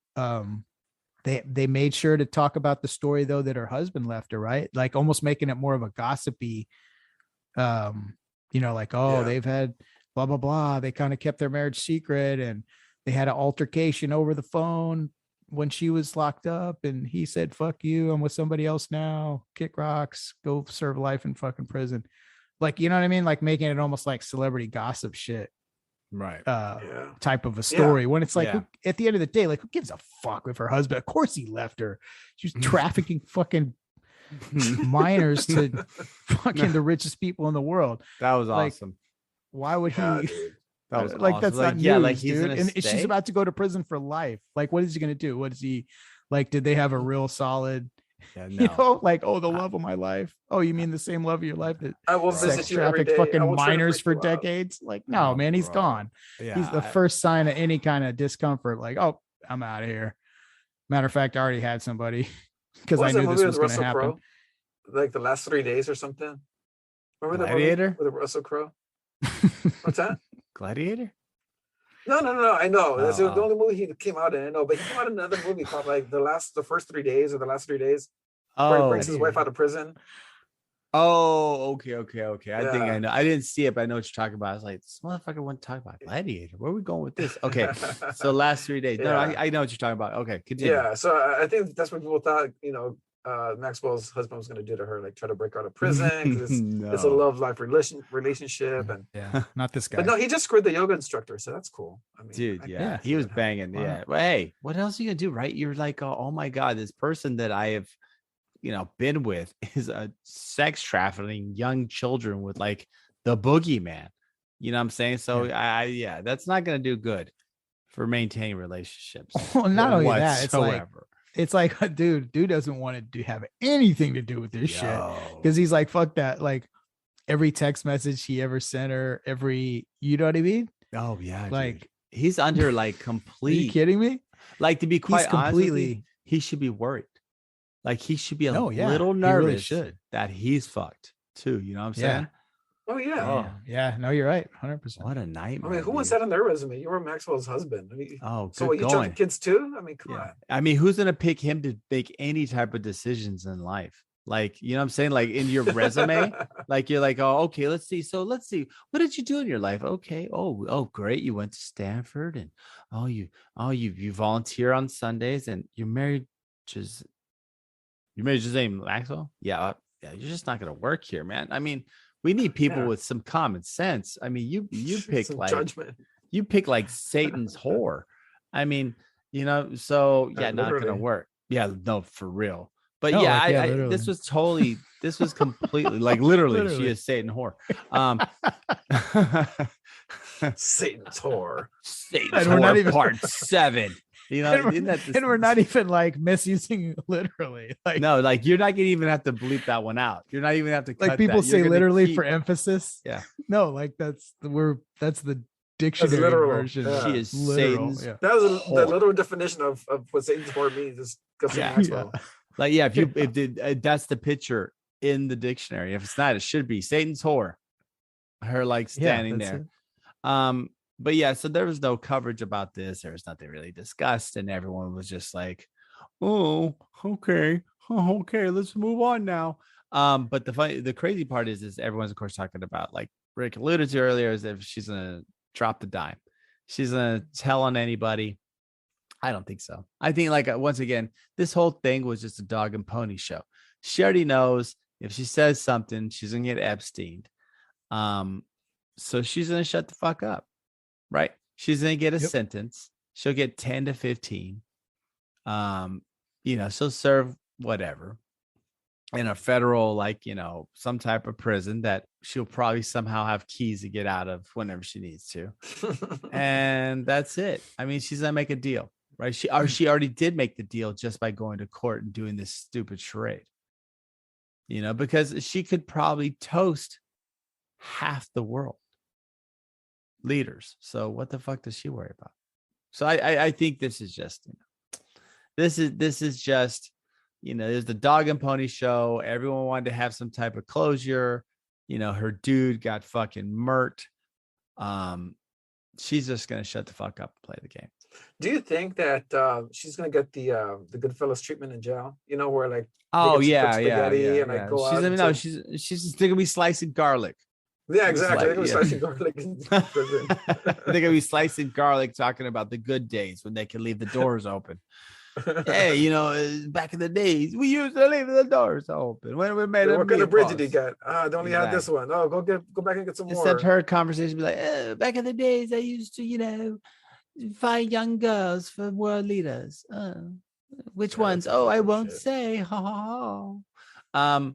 They made sure to talk about the story though that her husband left her, right? Like almost making it more of a gossipy, you know, like, they've had blah blah blah. They kind of kept their marriage secret, and they had an altercation over the phone when she was locked up, and he said, "Fuck you, I'm with somebody else now. Kick rocks, go serve life in fucking prison." Like, you know what I mean? Like making it almost like celebrity gossip shit. Right. Type of a story when it's like, at the end of the day, like, who gives a fuck with her husband? Of course he left her. She was trafficking fucking minors to fucking the richest people in the world. That was like, awesome. Why would he? That was like awesome. that's like, not news, like he's dude. And she's about to go to prison for life. Like, what is he gonna do? What is he like? Did they have a real solid Yeah, You no. know, like, oh, the love of my life. Oh, you mean the same love of your life that I will sex visit you every trafficked day. I fucking will try to minors break for you out. decades? Like, no, Oh, man, he's bro. gone. Yeah, He's the first sign of any kind of discomfort. Like, oh, I'm out of here. Matter of fact, I already had somebody because What I was that knew movie this with was going to Russell happen. Crowe? Like The Last 3 Days or something? Remember that movie Gladiator? with Russell Crowe? What's that? Gladiator? No. I know. That's the Oh. only movie he came out in. I know, but he came out in another movie called like the first 3 days or the last 3 days, where he brings his wife out of prison. Oh, okay. I think I Yeah. know. I didn't see it, but I know what you're talking about. I was like, this motherfucker wants to talk about Gladiator. Where are we going with this? Okay, so last 3 days. No, Yeah. I know what you're talking about. Okay, continue. Yeah, so I think that's what people thought, Maxwell's husband was going to do to her, like try to break her out of prison because it's a love life relationship, and Yeah, not this guy. but no, he just screwed the yoga instructor, so that's cool. I mean, Dude, I yeah, can he see was that. banging. Wow. Yeah, but hey, what else are you gonna do, right? You're like, oh my god, this person that I have, been with is a sex trafficking young children with like the boogeyman. You know what I'm saying? So yeah, that's not gonna do good for maintaining relationships. Well, not only that, whatsoever. it's like, dude doesn't want to have anything to do with this shit because he's like, fuck that. Like every text message he ever sent her, you know what I mean? Oh yeah, like dude. He's under like complete. Are you kidding me? Like, to be quite honest with you, completely. he should be worried. Like he should be a No, yeah, little he nervous really should. that he's fucked too. You know what I'm saying? Oh yeah. Yeah. No, you're right. 100%. What a nightmare. I mean, who was that on their resume? You were Maxwell's husband. I mean, Oh, so what, you going. took kids too? I mean, come on. I mean, who's gonna pick him to make any type of decisions in life? Like, you know what I'm saying? Like in your resume, like you're like, oh, okay, let's see. So let's see. What did you do in your life? Okay. Oh, great. You went to Stanford and you volunteer on Sundays and you're married Ghislane Maxwell? Yeah, you're just not gonna work here, man. I mean, we need people with some common sense. I mean, you pick like judgment. You pick like Satan's whore. I mean, so yeah, not gonna work. Yeah, no, for real. But no, this was completely like literally. She is Satan whore. Satan's whore. Satan's whore part 7. And we're not even like misusing literally. Like, no, like you're not gonna even have to bleep that one out. You're not even have to cut like people say literally for emphasis. Yeah. No, like that's the dictionary version. Yeah. She is literal. Satan's. Yeah. That was the literal definition of what Satan's whore means. Is Maxwell. Like, yeah, if that's the picture in the dictionary. If it's not, it should be Satan's whore. Her like standing there. It. But yeah, so there was no coverage about this. There was nothing really discussed, and everyone was just like, "Oh, okay, let's move on now." But the crazy part is everyone's of course talking about, like Rick alluded to earlier, is if she's gonna drop the dime, she's gonna tell on anybody. I don't think so. I think like once again, this whole thing was just a dog and pony show. She already knows if she says something, she's gonna get Epsteined. So she's gonna shut the fuck up. Right. She's going to get a sentence. She'll get 10 to 15. She'll serve whatever in a federal, like, some type of prison that she'll probably somehow have keys to get out of whenever she needs to. And that's it. I mean, she's going to make a deal, right? She already did make the deal just by going to court and doing this stupid charade, because she could probably toast half the world. Leaders. So what the fuck does she worry about? So I think this is just, this is just, there's the dog and pony show. Everyone wanted to have some type of closure. Her dude got fucking murked. She's just gonna shut the fuck up and play the game. Do you think that she's gonna get the Goodfellas treatment in jail? Where like she's gonna be slicing garlic. Yeah, exactly. They're gonna be slicing garlic in prison. They're gonna be slicing garlic, talking about the good days when they can leave the doors open. Hey, back in the days, we used to leave the doors open when we made what kind of bridge did you get? They only had this one. Oh, go back and get some more. Except her conversation be like, back in the days, I used to, find young girls for world leaders. Which ones? Oh, I won't say. Ha ha ha.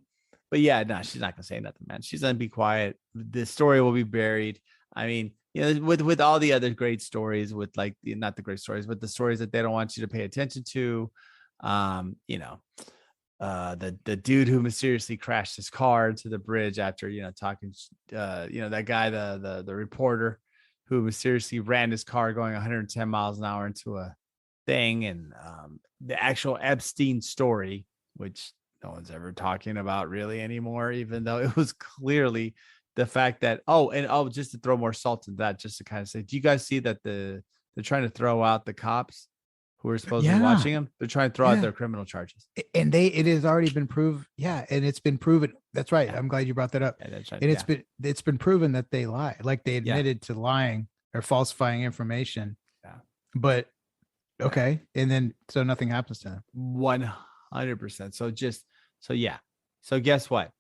But yeah, no, she's not gonna say nothing, man. She's gonna be quiet. The story will be buried. I mean, with all the other great stories, with like not the great stories, but the stories that they don't want you to pay attention to. the dude who mysteriously crashed his car into the bridge after, talking, that guy, the reporter who mysteriously ran his car going 110 miles an hour into a thing, and the actual Epstein story, which no one's ever talking about really anymore, even though it was clearly the fact that, just to throw more salt in that, just to kind of say, do you guys see that they're trying to throw out the cops who are supposedly watching him? They're trying to throw out their criminal charges. And it has already been proved. Yeah. And it's been proven. That's right. Yeah. I'm glad you brought that up. It's been proven that they lie. Like they admitted to lying or falsifying information. Yeah. But okay. And then, so nothing happens to them. 100%. So guess what?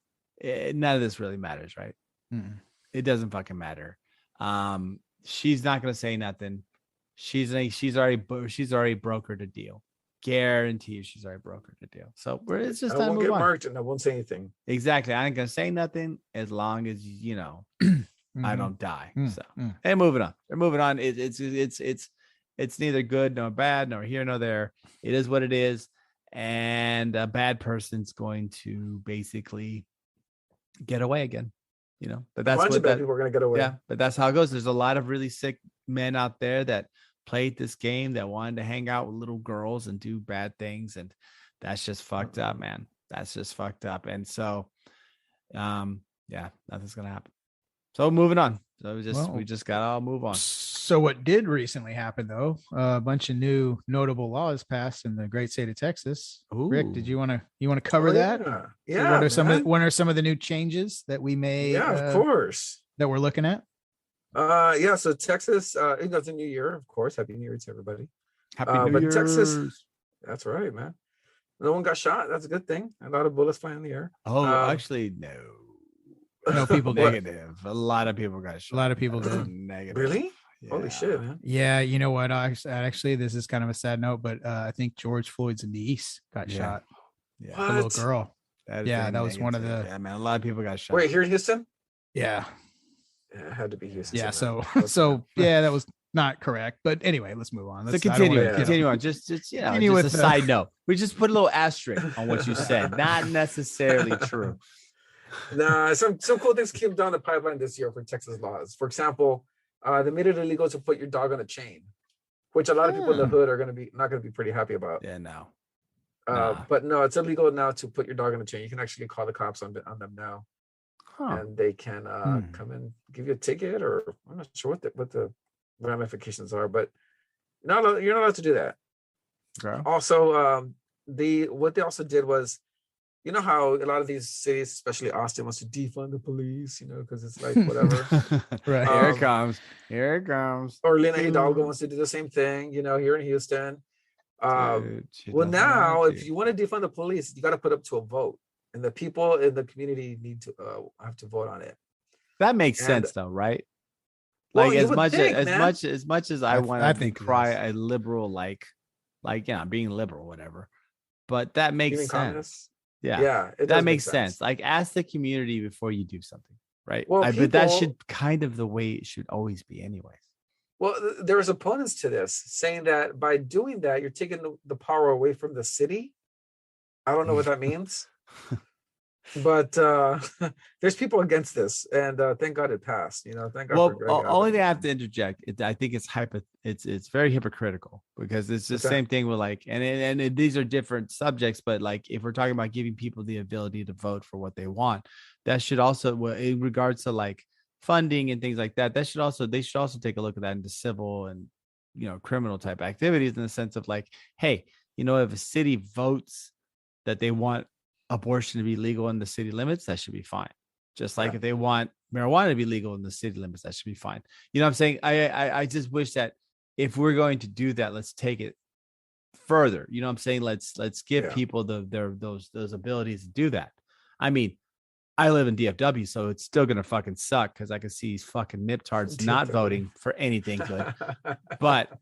None of this really matters, right? Mm-mm. It doesn't fucking matter. She's not going to say nothing. She's already brokered a deal. Guarantee you she's already brokered a deal. So it's just time to move on. I won't get marked and I won't say anything. Exactly. I ain't going to say nothing as long as, Mm-hmm. I don't die. So, and moving on. They're moving on. It's neither good nor bad, nor here nor there. It is what it is. And a bad person's going to basically get away again, but that's what bad people are going to get away. Yeah, but that's how it goes. There's a lot of really sick men out there that played this game, that wanted to hang out with little girls and do bad things, and that's just fucked up, man. That's just fucked up. And so nothing's gonna happen. So moving on. So we just gotta all move on. So what did recently happen, though? A bunch of new notable laws passed in the great state of Texas. Ooh. Rick, did you want to cover that? Yeah. What are some of the new changes that we made? Yeah, of course. That we're looking at. So Texas, it's a new year, of course. Happy New Year to everybody. Happy New Year. Texas, that's right, man. No one got shot. That's a good thing. A lot of bullets flying in the air. Oh, actually, no. No, people negative. A lot of people got shot. A lot of people did. Negative. Really? Yeah. Holy shit, man. Yeah, you know what? Actually, this is kind of a sad note, but I think George Floyd's niece got shot. Yeah. A little girl. That was one of the. Yeah, man. A lot of people got shot. Wait, here in Houston? Yeah. Yeah, it had to be Houston. Yeah. So that was not correct. But anyway, let's move on. Let's continue on. Just a side note. We just put a little asterisk on what you said. Not necessarily true. Nah, some cool things came down the pipeline this year for Texas laws. For example, they made it illegal to put your dog on a chain, which a lot of people in the hood are not going to be pretty happy about. Yeah, no. But no, it's illegal now to put your dog on a chain. You can actually call the cops on them now, and they can come and give you a ticket, or I'm not sure what the ramifications are, but you're not allowed to do that. Okay. Also, what they also did was, you know how a lot of these cities, especially Austin, wants to defund the police, because it's like whatever. Right. Here it comes. Or Lena Hidalgo wants to do the same thing, here in Houston. Well, now, if you want to defund the police, you got to put up to a vote, and the people in the community need to have to vote on it. That makes sense, though, right? Like, as much as I want to cry a liberal, like being liberal, whatever. But that makes sense. Yeah, that makes sense. Like, ask the community before you do something, right? Well, but that should kind of the way it should always be, anyways. Well, there's opponents to this saying that by doing that, you're taking the power away from the city. I don't know what that means, but there's people against this, and thank God it passed. Thank God. Well, only thing I have to interject. I think it's very hypocritical, because it's the same thing with and these are different subjects, but like if we're talking about giving people the ability to vote for what they want, that should also, in regards to like funding and things like that, they should also take a look at that into civil and criminal type activities, in the sense of like, hey, if a city votes that they want abortion to be legal in the city limits, that should be fine. Just like if they want marijuana to be legal in the city limits, that should be fine. You know what I'm saying? I just wish that if we're going to do that, let's take it further. You know what I'm saying? Let's give people those abilities to do that. I mean, I live in DFW, so it's still gonna fucking suck, because I can see these fucking niptards not voting for anything good. But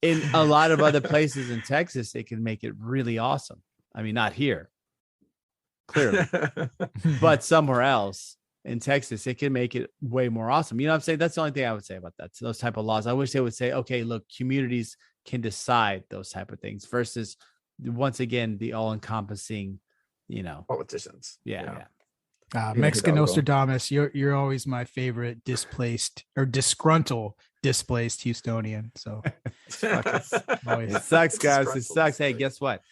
in a lot of other places in Texas, it can make it really awesome. I mean, not here, clearly, but somewhere else in Texas, it can make it way more awesome. You know what I'm saying? That's the only thing I would say about that. So those type of laws, I wish they would say, okay, look, communities can decide those type of things, versus once again, the all-encompassing politicians. Yeah. Mexican Nostradamus, you're always my favorite displaced Houstonian. So it sucks, guys. It sucks. Hey, guess what?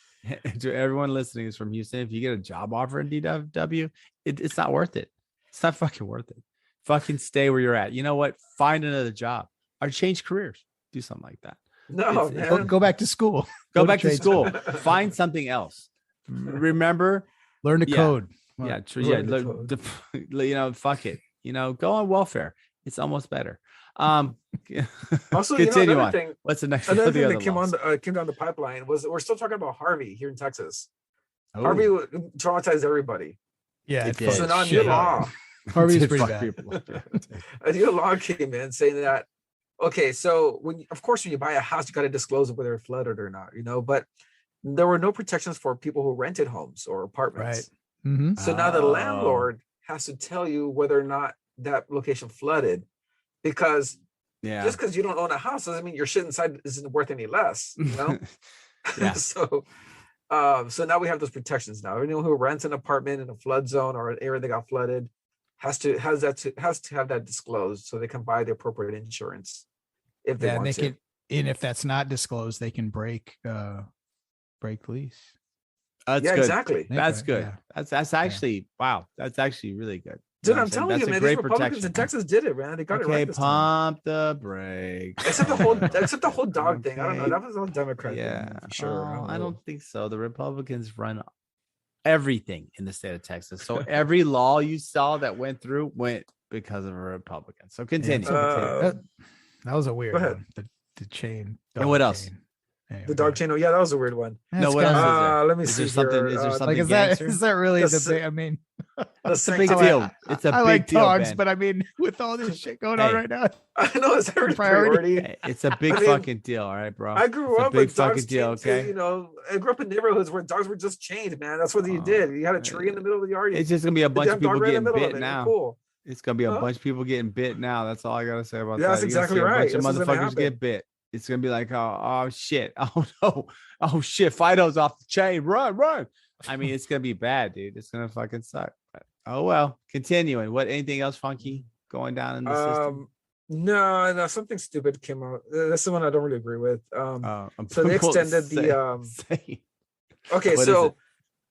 To everyone listening who's from Houston, if you get a job offer in DFW, it's not worth it. It's not fucking worth it. Fucking stay where you're at. You know what? Find another job or change careers. Do something like that. No, man. Go back to school. Go back to school. Find something else. Remember, learn to code. Yeah, true. Yeah, fuck it. Go on welfare. It's almost better. Also, continue on. Thing, what's the next? Another thing that came down the pipeline was we're still talking about Harvey here in Texas. Oh. Harvey traumatized everybody. Yeah, so now new law. Harvey's pretty bad. A new law came in saying that, okay, so when you buy a house, you got to disclose whether it's flooded or not, but there were no protections for people who rented homes or apartments. Right. Mm-hmm. So now the landlord has to tell you whether or not that location flooded, because just because you don't own a house doesn't mean your shit inside isn't worth any less. Yeah. So now we have those protections now. Anyone who rents an apartment in a flood zone or an area that got flooded has to have that disclosed so they can buy the appropriate insurance if they want to. And if that's not disclosed, they can break the lease. That's good. Exactly. That's good. Yeah. That's actually wow. That's actually really good. Dude, I'm telling you, man, these Republicans in Texas did it, man. They got it right this time. Pump the brakes. Except the whole dog thing. I don't know. That was all Democrat. Yeah, for sure. I don't think so. The Republicans run everything in the state of Texas. So every law you saw that went through went because of a Republican. So continue. That was a weird one. The chain. And what else? Anyway, the dog chain. Oh, yeah, that was a weird one. No, what else is there? Let me see. Is there something is that really the big? I mean, it's a big deal. It's a big deal. I like dogs, Ben. but I mean, with all this shit going on right now, I know it's a priority. It's a big fucking deal, all right, bro. I grew up with dogs. Deal, okay? I grew up in neighborhoods where dogs were just chained, man. That's what you did. You had a tree in the middle of the yard. It's just gonna be a bunch of people getting bit now. Cool. It's gonna be a bunch of people getting bit now. That's all I gotta say about that. That's exactly right. A bunch of motherfuckers get bit. It's gonna be like, oh shit, oh no, oh shit, Fido's off the chain, run. I mean, it's gonna be bad, dude. It's gonna fucking suck. But, oh well. Continuing. Anything else funky going down in the system? No, something stupid came out. That's the one I don't really agree with. So they extended the okay,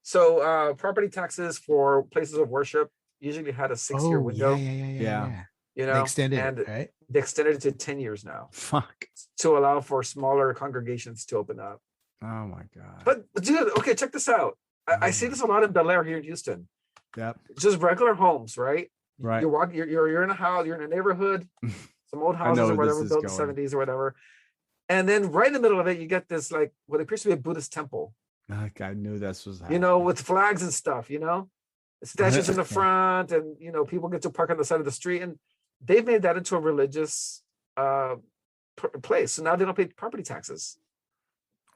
so property taxes for places of worship usually had a 6-year window. Yeah. They extended it to 10 years now. Fuck. To allow for smaller congregations to open up. Oh my god. But dude, okay, check this out. I see this a lot in Bel Air here in Houston. Yep. Just regular homes, right? Right. You're in a house, you're in a neighborhood, some old houses or whatever, built in the 70s or whatever. And then right in the middle of it, you get this like what appears to be a Buddhist temple. I knew this was happening. With flags and stuff, statues in the front, and people get to park on the side of the street, and they've made that into a religious place. So now they don't pay property taxes.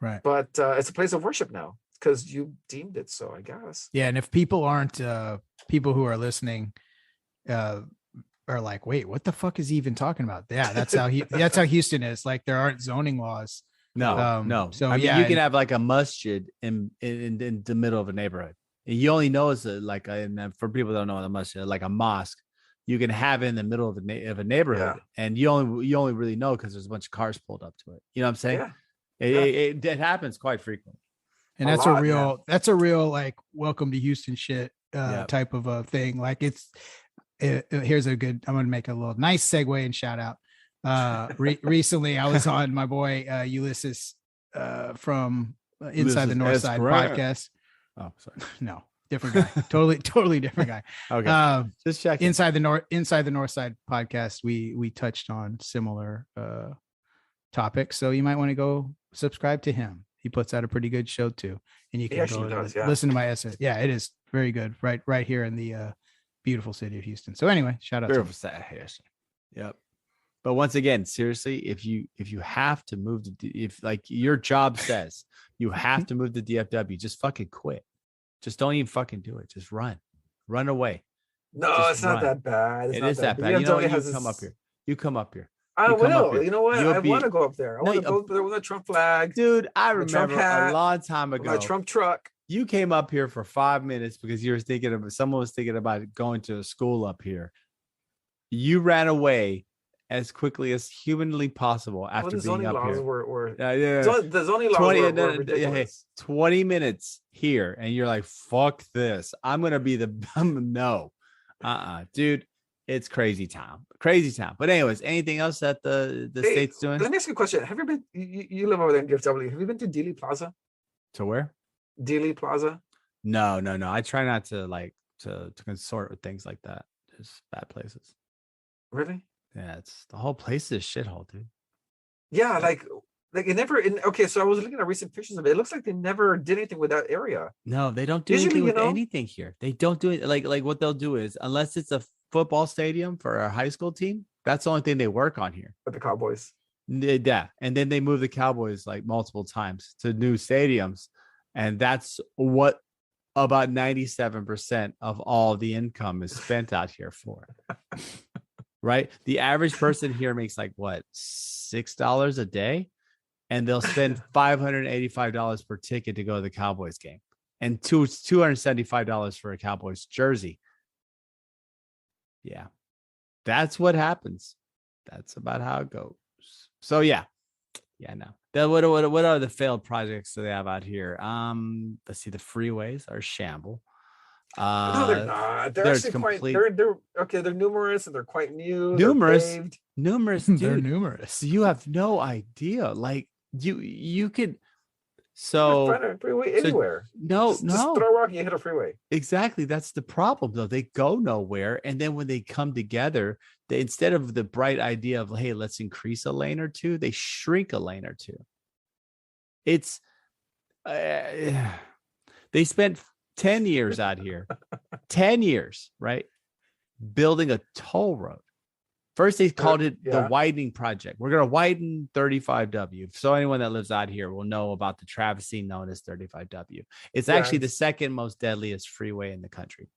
Right. But it's a place of worship now because you deemed it so, I guess. Yeah. And if people aren't, people who are listening are like, wait, what the fuck is he even talking about? Yeah, that's how Houston is. Like there aren't zoning laws. No. So I mean, you can have like a masjid in the middle of a neighborhood. And you only know it's for people that don't know what a masjid, like a mosque. You can have it in the middle of a neighborhood, and you only really know because there's a bunch of cars pulled up to it. You know what I'm saying? Yeah. It happens quite frequently, and that's a real like welcome to Houston shit type of a thing. Like here's a good. I'm gonna make a little nice segue and shout out. Recently, I was on my boy Ulysses from Inside the North Side podcast. Oh, sorry, no. Different guy, totally different guy. Okay, just check. Inside the North Side podcast, we touched on similar topics, so you might want to go subscribe to him. He puts out a pretty good show too, and you can listen to my essay. Yeah, it is very good. Right here in the beautiful city of Houston. So anyway, shout out beautiful to Houston. Yep. But once again, seriously, if you have to move if like your job says you have to move to DFW, just fucking quit. Just don't even fucking do it. Just run away. No, it's not that bad. It is that bad. You know what? You come up here. I will. You know what? I want to go up there. I want to go there with a Trump flag. Dude, I remember a long time ago. My Trump truck. You came up here for 5 minutes because you were someone was thinking about going to a school up here. You ran away as quickly as humanly possible after being up here. The zoning laws were ridiculous. 20 minutes here, and you're like, fuck this. I'm going to be no. Dude, it's crazy town. But anyways, anything else that the state's doing? Let me ask you a question. Have you been, you live over there in DFW. Have you been to Dealey Plaza? To where? Dealey Plaza? No. I try not to to consort with things like that. Just bad places. Really? Yeah, the whole place is a shithole, dude. Yeah, like it never. Okay, so I was looking at recent pictures of it. It looks like they never did anything with that area. No, they don't do anything with anything here. They don't do it. Like what they'll do is, unless it's a football stadium for a high school team, that's the only thing they work on here. With the Cowboys. Yeah, and then they move the Cowboys like multiple times to new stadiums, and that's what about 97% of all the income is spent out here for. Right? The average person here makes like what, $6 a day, and they'll spend $585 per ticket to go to the Cowboys game, and $275 for a Cowboys jersey. Yeah, that's what happens. That's about how it goes. So yeah, no. Then what are the failed projects that they have out here? Let's see. The freeways are shamble. No, they're not. They're actually complete... They're okay. They're numerous and they're quite new. Numerous. Dude. They're numerous. You have no idea. Like you could. So find a freeway anywhere. Just throw a rock and you hit a freeway. Exactly. That's the problem, though. They go nowhere, and then when they come together, they, instead of the bright idea of, hey, let's increase a lane or two, they shrink a lane or two. It's they spent 10 years out here, 10 years, right, building a toll road. First, they called it the widening project. We're going to widen 35W. So anyone that lives out here will know about the travesty known as 35W. It's actually the second most deadliest freeway in the country.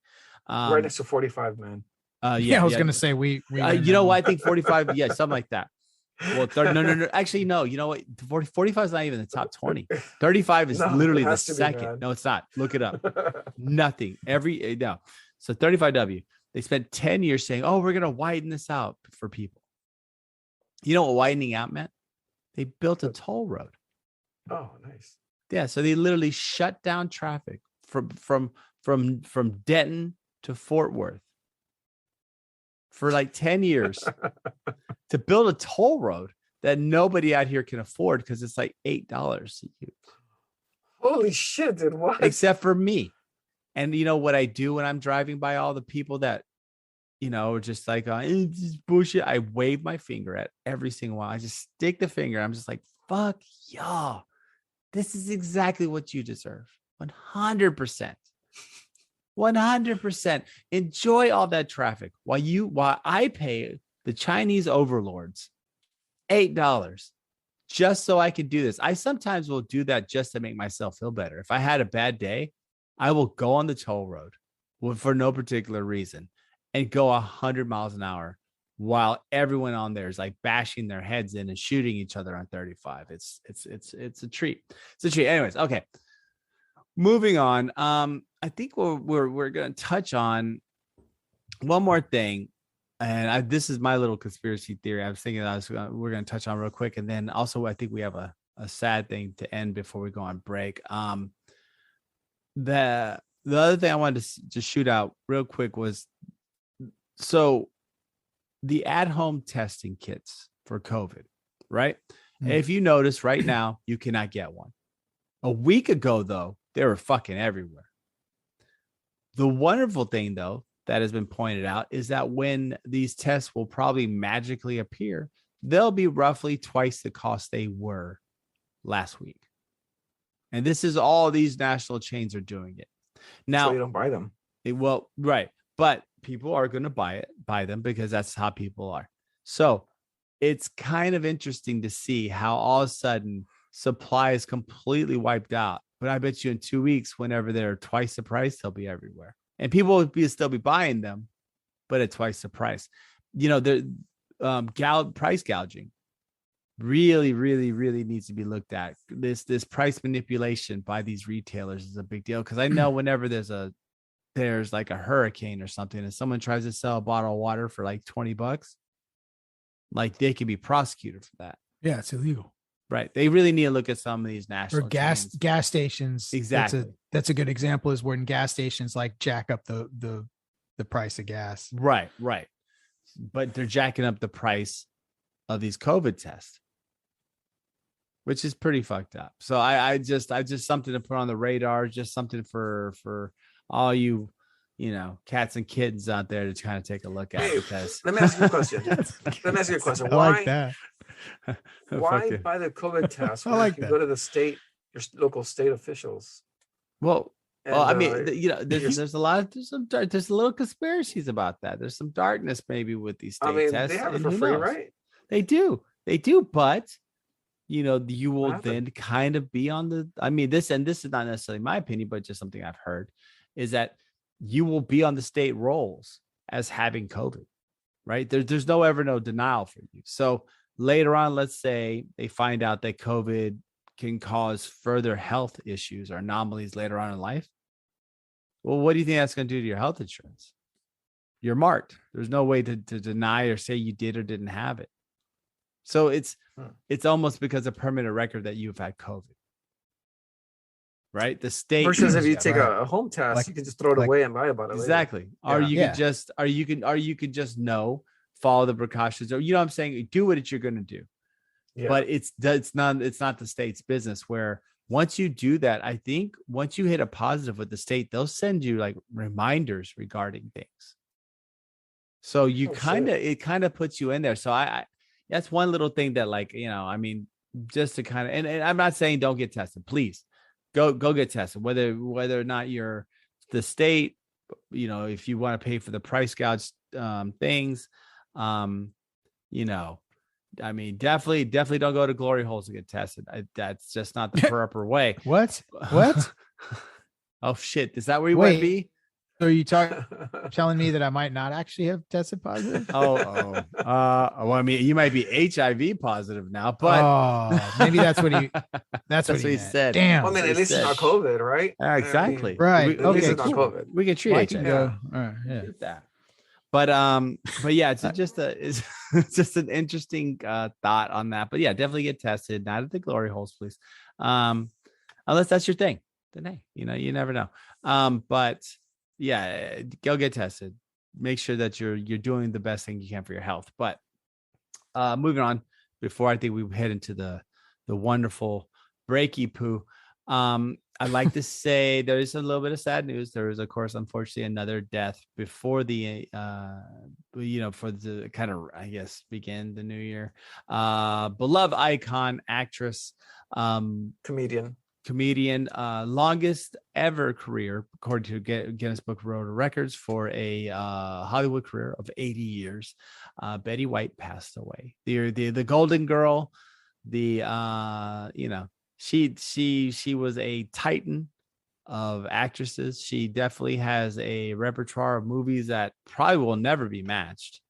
Right next to 45, man. I was going to say we you know what? I think 45, something like that. Well, no. Actually, no. You know what? 45 is not even the top 20. 35 is literally the second. No, it's not. Look it up. Nothing. So 35W. They spent 10 years saying, oh, we're going to widen this out for people. You know what widening out meant? They built a toll road. Oh, nice. Yeah. So they literally shut down traffic from Denton to Fort Worth for like 10 years to build a toll road that nobody out here can afford because it's like $8 to use. Holy shit, dude. What? Except for me. And you know what I do when I'm driving by all the people that, just like, it's just bullshit. I wave my finger at every single one. I just stick the finger. I'm just like, fuck y'all. This is exactly what you deserve. 100%. 100%. Enjoy all that traffic while I pay the Chinese overlords $8 just so I can do this. I sometimes will do that just to make myself feel better. If I had a bad day, I will go on the toll road for no particular reason and go 100 miles an hour while everyone on there is like bashing their heads in and shooting each other on 35. It's a treat. It's a treat. Anyways, okay. Moving on. I think we're going to touch on one more thing, and this is my little conspiracy theory. I was thinking we're going to touch on real quick, and then also I think we have a sad thing to end before we go on break. The other thing I wanted to just shoot out real quick was, so the at-home testing kits for COVID, right? Mm-hmm. If you notice right now, you cannot get one. A week ago, though, they were fucking everywhere. The wonderful thing, though, that has been pointed out is that when these tests will probably magically appear, they'll be roughly twice the cost they were last week. And this is all these national chains are doing it. Now, so you don't buy them. Right. But people are going to buy them because that's how people are. So it's kind of interesting to see how all of a sudden supply is completely wiped out. But I bet you in 2 weeks, whenever they're twice the price, they'll be everywhere. And people will still be buying them, but at twice the price. They're price gouging. really, really, really needs to be looked at. This price manipulation by these retailers is a big deal, because I know whenever there's like a hurricane or something and someone tries to sell a bottle of water for like $20, like they can be prosecuted for that. Yeah, it's illegal. Right. They really need to look at some of these national or gas stations. Exactly. That's a good example, is when gas stations like jack up the price of gas. Right. But they're jacking up the price of these COVID tests, which is pretty fucked up. So I just something to put on the radar, just something for all you cats and kittens out there to kind of take a look at. Because let me ask you a question. I like that. Why buy the COVID test when I like you can that. go to your local state officials? Well, And, I mean, there's a little conspiracies about that. There's some darkness maybe with these state tests. They have it and for who free, knows? right? They do, but you will then kind of be on the. I mean, this is not necessarily my opinion, but just something I've heard, is that you will be on the state rolls as having COVID, right? There's no denial for you. So later on, let's say they find out that COVID can cause further health issues or anomalies later on in life. Well, what do you think that's going to do to your health insurance? You're marked. There's no way to deny or say you did or didn't have it. So it's almost because of permanent record that you've had COVID. Right? The state versus if you take a home test, you can just throw it away and lie about it. Exactly. Later. Or you could just follow the precautions, or what I'm saying, do what you're going to do. Yeah. But it's not the state's business. Where once you do that, I think once you hit a positive with the state, they'll send you like reminders regarding things. So it kind of puts you in there. So I that's one little thing that, like, I mean, just to kind of, and I'm not saying don't get tested, please go get tested, whether or not you're the state, if you want to pay for the price gouge things, I mean, definitely don't go to glory holes to get tested. That's just not the proper way. What? Oh shit! Is that where you want to be? So you telling me that I might not actually have tested positive? Well, I mean, you might be HIV positive now, but maybe that's what he. That's what he said. Damn. Well, I mean, at least it's not COVID, right? Exactly. Right. At least it's not COVID. We can treat HIV. All right. Yeah. That. But yeah, it's just an interesting thought on that. But yeah, definitely get tested. Not at the glory holes, please. Unless that's your thing. Then hey, you never know. But yeah, go get tested. Make sure that you're doing the best thing you can for your health. But moving on, before I think we head into the wonderful breaky poo. I'd like to say there is a little bit of sad news. There is, of course, unfortunately, another death before the, for the kind of, I guess, begin the new year. Beloved icon, actress, comedian, longest ever career, according to Guinness Book of World Records, for a Hollywood career of 80 years. Betty White passed away. The Golden Girl, she was a titan of actresses. She definitely has a repertoire of movies that probably will never be matched.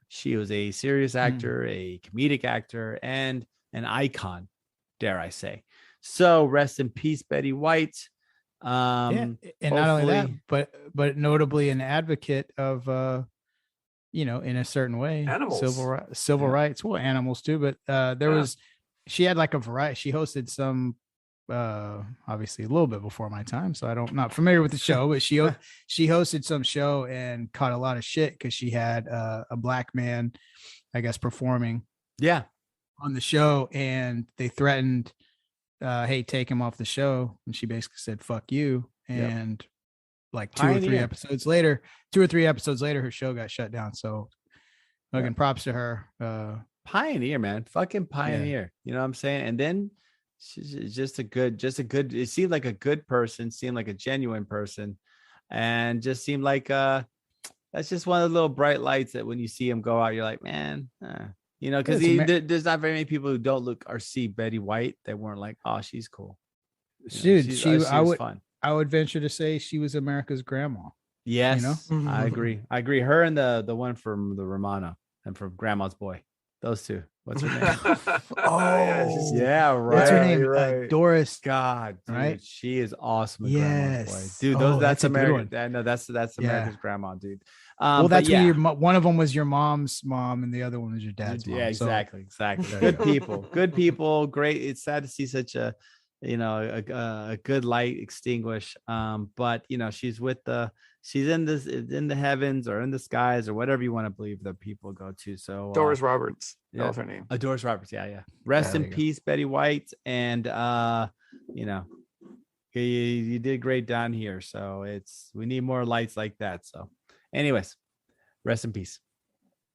She was a serious actor, a comedic actor, and an icon, dare I say. So rest in peace, Betty White. And not only that, but notably an advocate of in a certain way, animals, civil rights. Well, animals too, but she had like a variety. She hosted some, obviously a little bit before my time, so I'm not familiar with the show, but she hosted some show and caught a lot of shit because she had a black man, I guess, performing on the show, and they threatened, hey, take him off the show, and she basically said fuck you, and like two or three episodes later, her show got shut down. So fucking props to her. Pioneer, man, fucking pioneer. You know what I'm saying? And then she's just a good, it seemed like a good person, seemed like a genuine person, and just seemed like that's just one of the little bright lights that when you see him go out, you're like, man, because there's not very many people who don't look or see Betty White that weren't like, oh, she's cool. Dude, I would venture to say she was America's grandma. Yes, I agree. Her and the one from the Romano and from Grandma's Boy. Those two What's her name? Yeah, right. What's her name? Right. Doris. God, dude, right? she is awesome. Yes. Grandma's boy. Dude, Oh, that's a good American. one. I know that's America's grandma, dude. Well, that's but yeah. where one of them was your mom's mom, and the other one was your dad's mom. Yeah, exactly. Good Good people. Great. It's sad to see such a, a good light extinguish. But she's in the heavens or in the skies or whatever you want to believe that people go to. So Doris Roberts. That was her name. Doris Roberts. Yeah. Rest in peace, Betty White. And you did great down here. So we need more lights like that. So, anyways, rest in peace.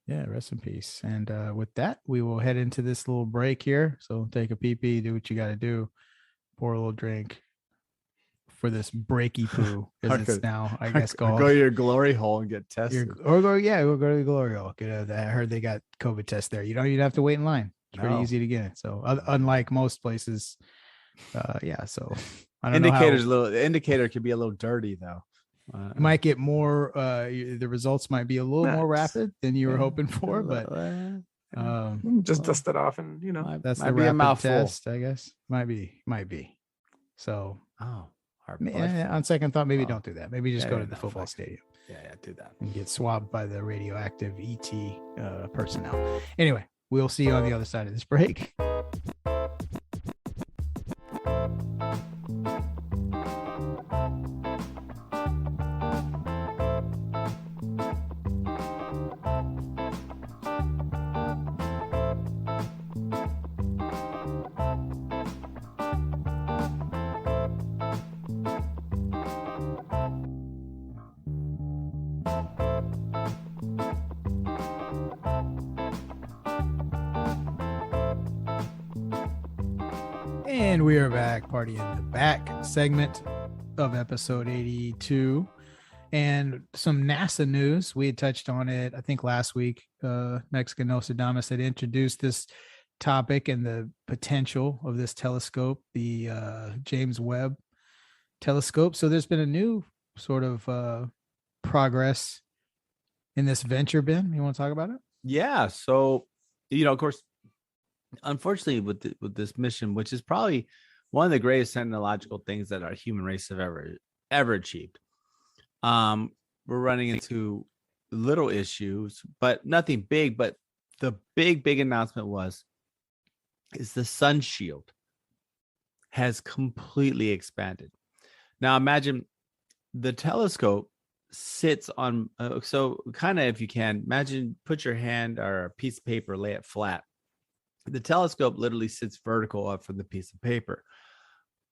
Yeah, rest in peace. And with that, we will head into this little break here. So take a pee, do what you got to do, pour a little drink for this breaky poo, as it's now, I guess, called. Go to your glory hole and get tested. We'll go to the glory hole. I heard they got COVID tests there. You don't even have to wait in line. It's pretty easy to get. So unlike most places, So I don't know. The indicator could be a little dirty though. You might get more. The results might be a little more rapid than you were hoping for, but just dust it off, and that's might the be a rapid mouthful. test, I guess. Might be. So on second thought, maybe don't do that. Maybe just go to the football stadium. Yeah, do that and get swabbed by the radioactive ET personnel. Anyway, we'll see you on the other side of this break. And we are back, Party in the Back segment of episode 82. And some NASA news. We had touched on it, I think, last week. Mexican Nostradamus had introduced this topic and the potential of this telescope, the James Webb Telescope. So there's been a new sort of progress in this venture, Ben. You want to talk about it? Yeah. So, of course, unfortunately, with this mission, which is probably one of the greatest technological things that our human race have ever achieved, we're running into little issues, but nothing big. But the big announcement is the sun shield has completely expanded. Now imagine the telescope sits on so kind of, if you can imagine, put your hand or a piece of paper, lay it flat. The telescope literally sits vertical up from the piece of paper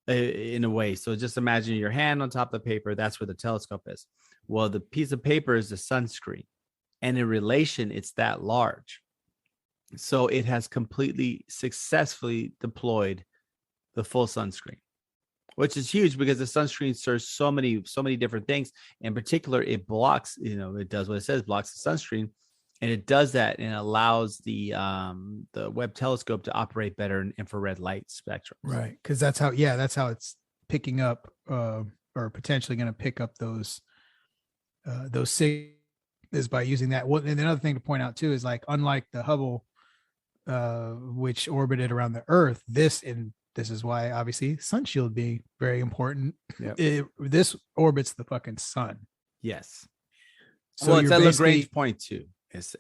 in a way. So just imagine your hand on top of the paper. That's where the telescope is. Well, the piece of paper is the sunscreen, and in relation, it's that large. So it has completely successfully deployed the full sunscreen, which is huge because the sunscreen serves so many different things. In particular, it blocks, it does what it says, blocks the sunscreen. And it does that and allows the Webb telescope to operate better in infrared light spectrum. Right. Because that's how it's picking up or potentially going to pick up those signals is by using that. Well, and another thing to point out too is, like, unlike the Hubble, which orbited around the Earth, this is why obviously sun shield being very important. Yep. This orbits the fucking sun. Yes. So it's at Lagrange point too. It's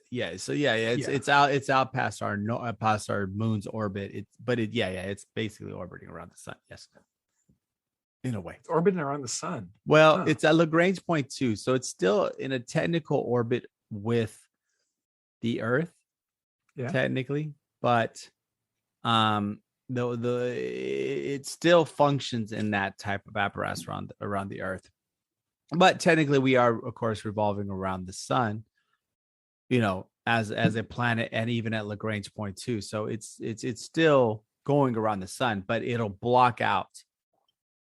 out past our moon's orbit. It's basically orbiting around the sun. Yes, in a way, it's orbiting around the sun. Well, it's at Lagrange point too, so it's still in a technical orbit with the Earth, technically, but it still functions in that type of apparatus around the Earth. But technically, we are, of course, revolving around the sun. As a planet, and even at Lagrange point too. So it's still going around the sun, but it'll block out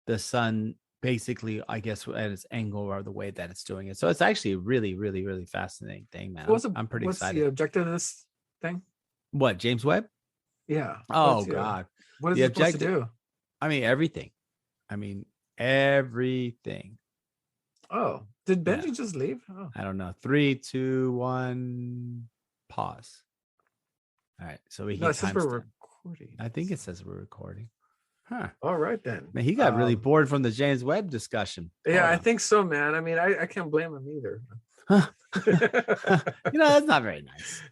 the sun basically, I guess, at its angle or the way that it's doing it. So it's actually a really, really, really fascinating thing, man. I'm pretty excited. What's the objective of this thing? What, James Webb? Yeah. Oh God. What is it supposed to do? I mean, everything. Oh, did Benji just leave? Oh. I don't know. 3, 2, 1, pause. All right. So No, it says we're recording. I think it says we're recording. Huh. All right then. Man, he got really bored from the James Webb discussion. Yeah, I think so, man. I mean, I can't blame him either. That's not very nice.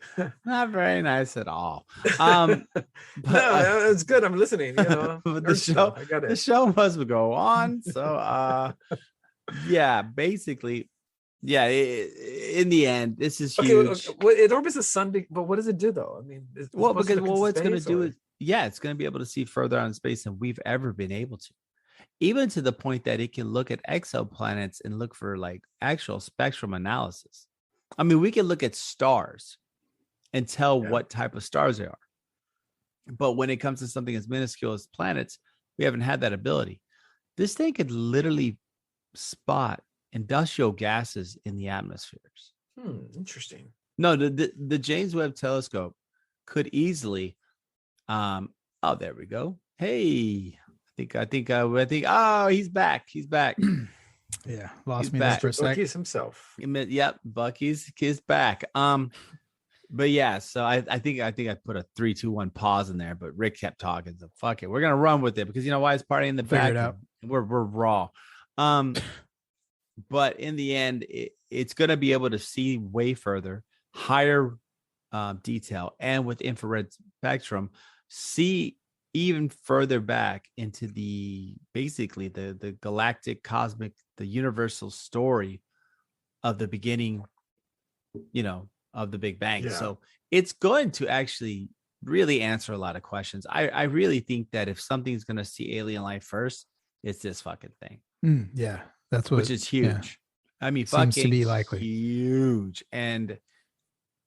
Not very nice at all. But, no, it's good. I'm listening. But the show must go on. So, basically, in the end, this is huge. It orbits the sun, but what does it do though? I mean, what it's going to do is, it's going to be able to see further out in space than we've ever been able to. Even to the point that it can look at exoplanets and look for like actual spectrum analysis. I mean, we can look at stars and tell what type of stars they are. But when it comes to something as minuscule as planets, we haven't had that ability. This thing could literally spot industrial gases in the atmospheres. Interesting. No, the James Webb Telescope could easily, there we go. Hey, I think. Oh, he's back. He's back. Yeah, lost me there for a second. Bucky's himself. Yep, Bucky's back. But yeah, so I think I put a 3, 2, 1 pause in there, but Rick kept talking. So fuck it, we're gonna run with it because you know why? It's party in the back. We're raw. But in the end, it's gonna be able to see way further, higher detail, and with infrared spectrum, see even further back into the galactic, cosmic, the universal story of the beginning, of the Big Bang. So it's going to actually really answer a lot of questions. I really think that if something's going to see alien life first, it's this fucking thing. Which is huge. Yeah. I mean, seems to be likely huge. And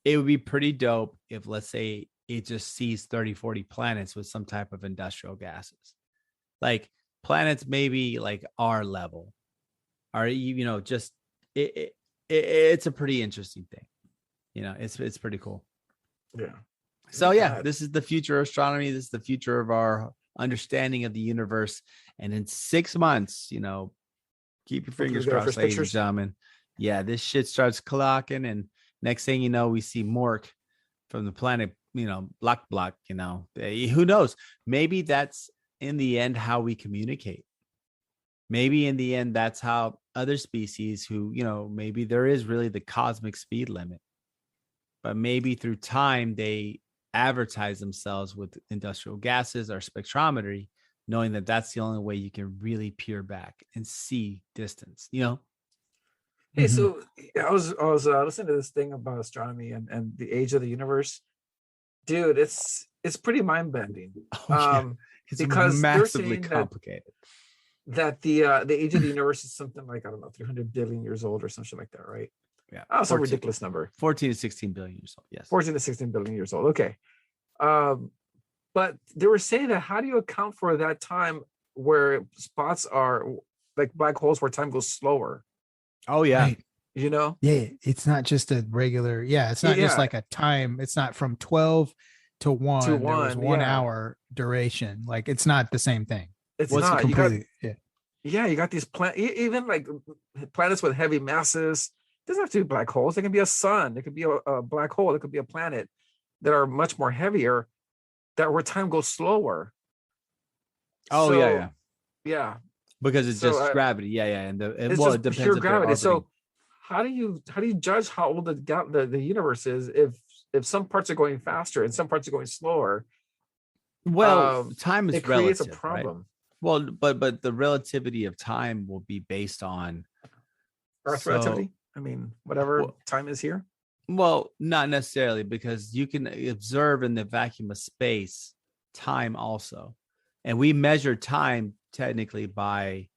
it would be pretty dope if, let's say, it just sees 30, 40 planets with some type of industrial gases, like planets maybe like our level, or just it's a pretty interesting thing. It's pretty cool. Yeah. So this is the future of astronomy. This is the future of our understanding of the universe. And in 6 months, keep your fingers crossed, ladies and gentlemen. Yeah, this shit starts clocking, and next thing you know, we see Mork from the planet. Block, who knows? Maybe that's in the end how we communicate. Maybe in the end, that's how other species who, maybe there is really the cosmic speed limit, but maybe through time, they advertise themselves with industrial gases or spectrometry, knowing that that's the only way you can really peer back and see distance, Hey, so I was listening to this thing about astronomy and the age of the universe. Dude, it's pretty mind-bending. It's because massively complicated. That the age of the universe is something like, I don't know, 300 billion years old or something like that, right? Yeah. Some ridiculous number. 14 to 16 billion years old. Yes. 14 to 16 billion years old. Okay. But they were saying that how do you account for that time where spots are like black holes where time goes slower? Oh yeah. Right. It's not just a regular, it's not just like a time. It's not from 12 to 1. There was 1 hour duration. Like it's not the same thing. It's not completely. You got these even like planets with heavy masses. It doesn't have to be black holes. It can be a sun. It could be a black hole. It could be a planet that are much more heavier, that where time goes slower. Oh, yeah. Because it's just gravity. And it depends pure gravity. So how do you judge how old the universe is if some parts are going faster and some parts are going slower? Well, time is relative, creates a problem. Right? Well, but the relativity of time will be based on Earth relativity. I mean, whatever time is here. Well, not necessarily, because you can observe in the vacuum of space time also, and we measure time technically by,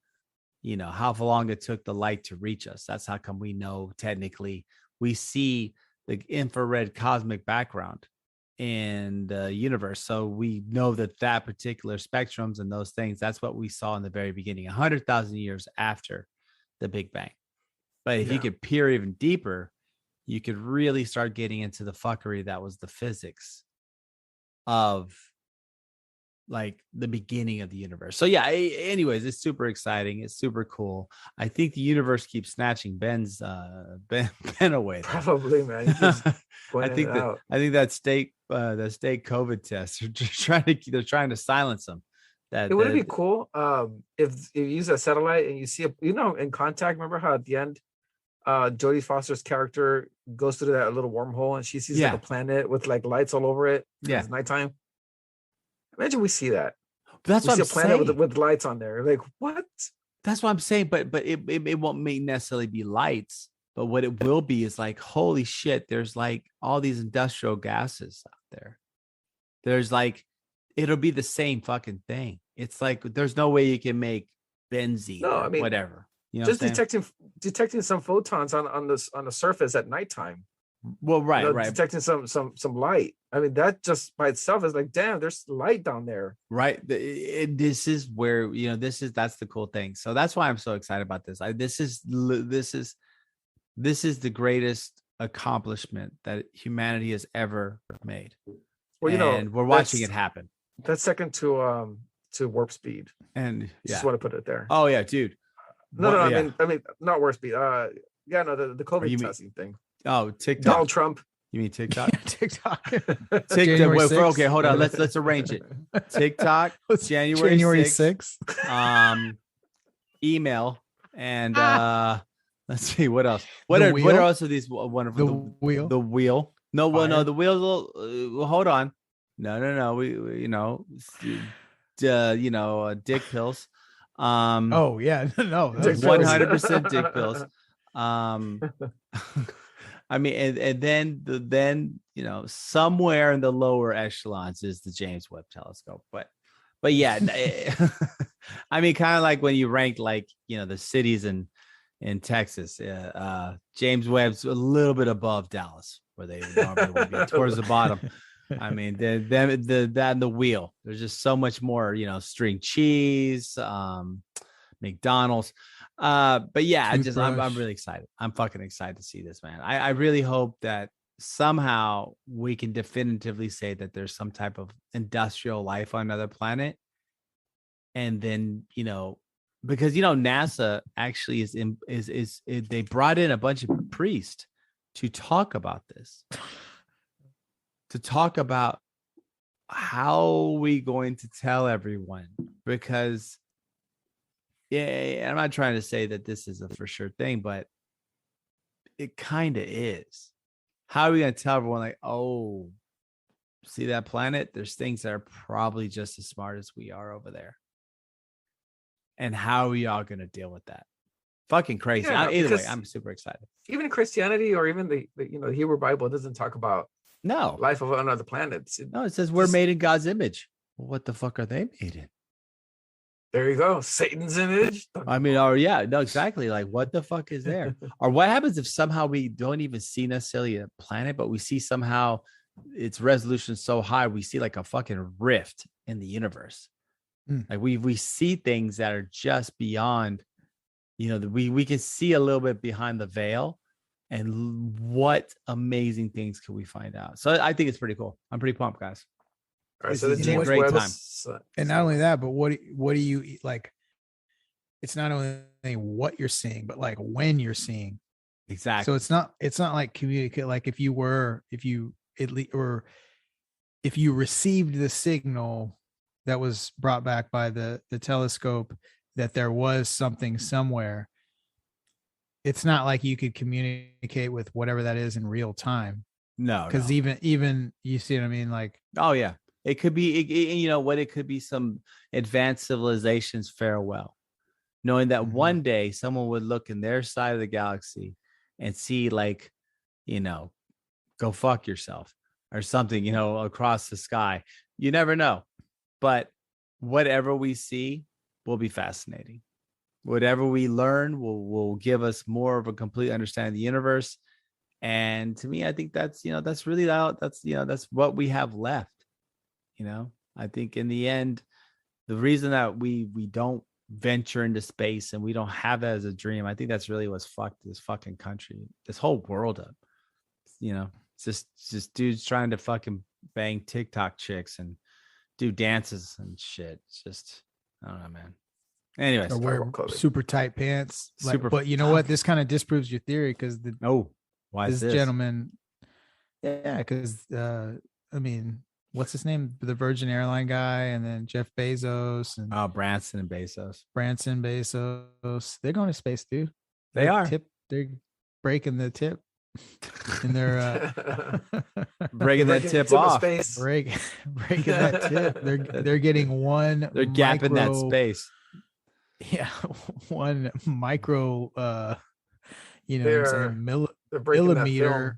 how long it took the light to reach us. That's how come we know technically we see the infrared cosmic background in the universe. So we know that particular spectrums and those things, that's what we saw in the very beginning, 100,000 years after the Big Bang. But if you could peer even deeper, you could really start getting into the fuckery that was the physics of like the beginning of the universe. So yeah, anyways, it's super exciting. It's super cool. I think the universe keeps snatching Ben away. Probably, man. He keeps going I think that state COVID test they're trying to silence them. Would it be cool if you use a satellite and you see in Contact, remember how at the end Jodie Foster's character goes through that little wormhole and she sees like a planet with like lights all over it. Yeah, it's nighttime. Imagine we see that. That's what I'm saying. A planet with lights on there. Like what? That's what I'm saying. But it won't necessarily be lights. But what it will be is like, holy shit, there's like all these industrial gases out there. There's like, it'll be the same fucking thing. It's like, there's no way you can make benzene or whatever. You know, just detecting some photons on the surface at nighttime. Well, right. Detecting some light. I mean, that just by itself is like, damn, there's light down there. Right. This is where, that's the cool thing. So that's why I'm so excited about this. This is the greatest accomplishment that humanity has ever made. Well, and we're watching it happen. That's second to warp speed. And just want to put it there. Oh yeah, dude. I mean not warp speed. The COVID testing thing. Oh, TikTok. Donald Trump. You mean TikTok? TikTok. Okay, hold on. Let's arrange it. TikTok, January 6th. Email and let's see what else. What are also these wonderful? The wheel. The wheel. No, well, no, the wheels. Hold on. No. We dick pills. Oh yeah, no. 100% dick pills. I mean, and then somewhere in the lower echelons is the James Webb Telescope, but yeah, I mean, kind of like when you rank like the cities in Texas, James Webb's a little bit above Dallas, where they normally would be towards the bottom. I mean, the wheel. There's just so much more, string cheese, McDonald's. But yeah, I'm really excited. I'm fucking excited to see this, man. I really hope that somehow we can definitively say that there's some type of industrial life on another planet. And then, because NASA actually is they brought in a bunch of priests to talk about this. To talk about how we going to tell everyone, because I'm not trying to say that this is a for sure thing, but it kind of is. How are we going to tell everyone, like, oh, see that planet? There's things that are probably just as smart as we are over there. And how are we all going to deal with that? Fucking crazy. Either way, I'm super excited. Even Christianity or even the Hebrew Bible doesn't talk about life of another planet. It says we're made in God's image. Well, what the fuck are they made in? There you go. Satan's image. I mean, exactly. Like, what the fuck is there? Or what happens if somehow we don't even see necessarily a planet, but we see somehow its resolution so high, we see like a fucking rift in the universe. Like we see things that are just beyond, we can see a little bit behind the veil, and what amazing things could we find out? So I think it's pretty cool. I'm pretty pumped, guys. All right, so the James Webb time. And not only that, but what do you like? It's not only what you're seeing, but like when you're seeing. Exactly. So it's not like communicate. Like if you received the signal that was brought back by the telescope that there was something somewhere, it's not like you could communicate with whatever that is in real time. No, because even you see what I mean? Like, oh yeah. It could be, it could be some advanced civilization's farewell, knowing that one day someone would look in their side of the galaxy and see like, go fuck yourself or something, across the sky. You never know. But whatever we see will be fascinating. Whatever we learn will give us more of a complete understanding of the universe. And to me, I think that's really that's what we have left. I think in the end, the reason that we don't venture into space and we don't have that as a dream, I think that's really what's fucked this fucking country, this whole world up. It's just dudes trying to fucking bang TikTok chicks and do dances and shit. It's just, I don't know, man. Anyways, or wear super tight pants. But you know what? This kind of disproves your theory because why is this gentleman? Yeah, because I mean, what's his name? The Virgin Airline guy, and then Jeff Bezos and Branson Bezos. They're going to space, dude. They're breaking the tip. And they're breaking that tip off. Breaking that tip. They're getting one. They're gapping that space. Yeah, one micro. Millimeter.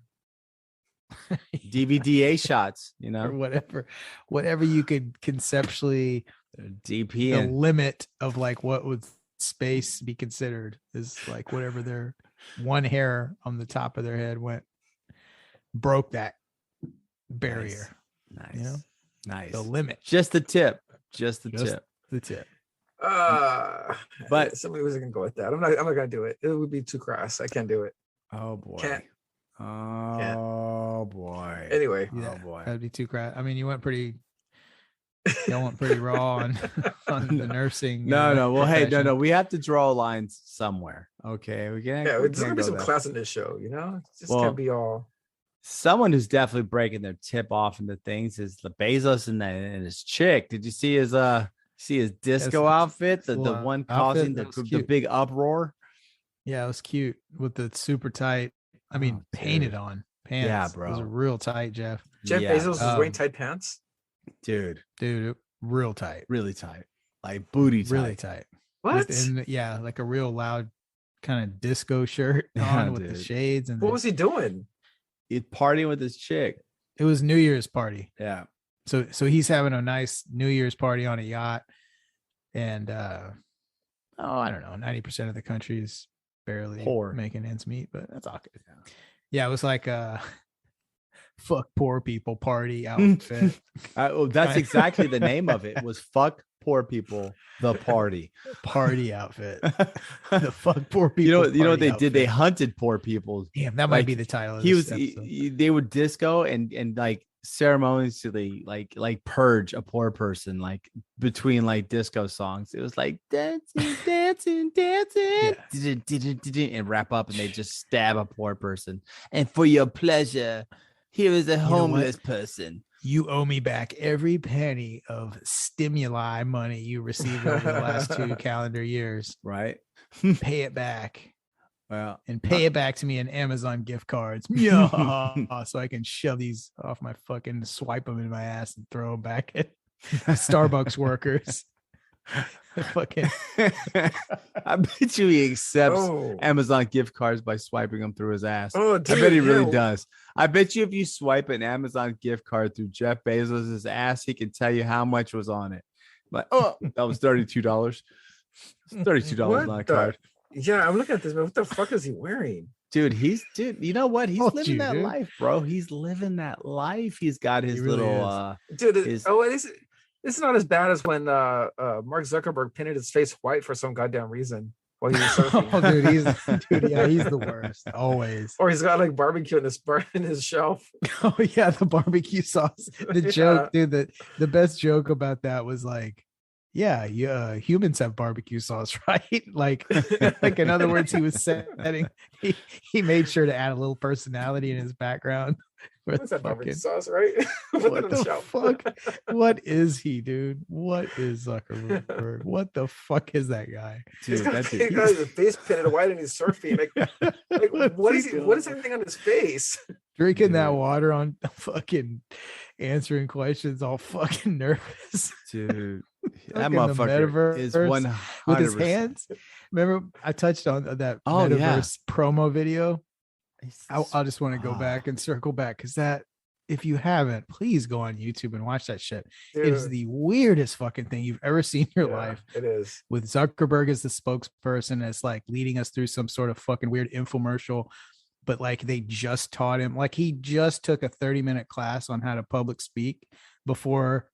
DVDA shots, or whatever you could conceptually DP the limit of like what would space be considered is like whatever their one hair on the top of their head broke that barrier. Nice. You know? Nice. The limit. Just the tip. The tip. But somebody was gonna go with that. I'm not gonna do it. It would be too crass. I can't do it. Oh boy. Can't. Boy. Anyway. Yeah, oh boy. That'd be too crass. I mean, y'all went pretty raw on the nursing. No. Well, hey, no. We have to draw lines somewhere. Okay. There's gonna be some class in this show, you know? It just can't be all. Someone who's definitely breaking their tip off into things is the Bezos and his chick. Did you see his disco outfit? The one causing the big uproar. Yeah, it was cute with the super tight. I mean, painted on pants. Yeah, bro. It was real tight, Jeff. Bezos was wearing tight pants. Dude, real tight. Really tight. Like booty tight. Really tight. What? Like a real loud kind of disco shirt on with the shades. And what was he doing? He's partying with his chick. It was New Year's party. Yeah. So he's having a nice New Year's party on a yacht. And I don't know, 90% of the country is barely poor, making ends meet, but that's all good. Yeah, it was like a fuck poor people party outfit. That's exactly the name of it. Was fuck poor people the party outfit. The fuck poor people. You know what they did? They hunted poor people. Damn, that might be the title. They would disco and like ceremoniously like purge a poor person like between like disco songs. It was like dancing and wrap up, and they just stab a poor person. And for your pleasure, here is a homeless person. You owe me back every penny of stimuli money you received over the last 2 calendar years. Right. Pay it back. Well, and pay it back to me in Amazon gift cards. Yeah. So I can shove these off my fucking, swipe them in my ass and throw them back at Starbucks workers. Fucking. I bet you he accepts Amazon gift cards by swiping them through his ass. Oh, dude, I bet he really does. I bet you if you swipe an Amazon gift card through Jeff Bezos' ass, he can tell you how much was on it. Like, that was $32. $32 on a card. Yeah, I'm looking at this, man. What the fuck is he wearing? Dude, you know what? He's living that life, bro. He's living that life. He's got his little it's not as bad as when Mark Zuckerberg painted his face white for some goddamn reason while he was surfing. He's the worst. Always. Or he's got like barbecue in his shelf. Oh yeah, the barbecue sauce. The joke, dude, the best joke about that was like, yeah, humans have barbecue sauce, right? Like in other words, he was setting. He made sure to add a little personality in his background. What's that barbecue sauce, right? What the fuck? What is he, dude? What is Zuckerberg? What the fuck is that guy? Dude, he got his face painted white and he's surfing. Like what is everything on his face? Drinking that water on fucking answering questions, all fucking nervous. Dude. That motherfucker is 100% with his hands. Remember, I touched on that metaverse promo video. I just want to go back and circle back because that, if you haven't, please go on YouTube and watch that shit. Dude. It is the weirdest fucking thing you've ever seen in your life. It is. With Zuckerberg as the spokesperson, as like leading us through some sort of fucking weird infomercial. But like they just taught him, like he just took a 30-minute class on how to public speak before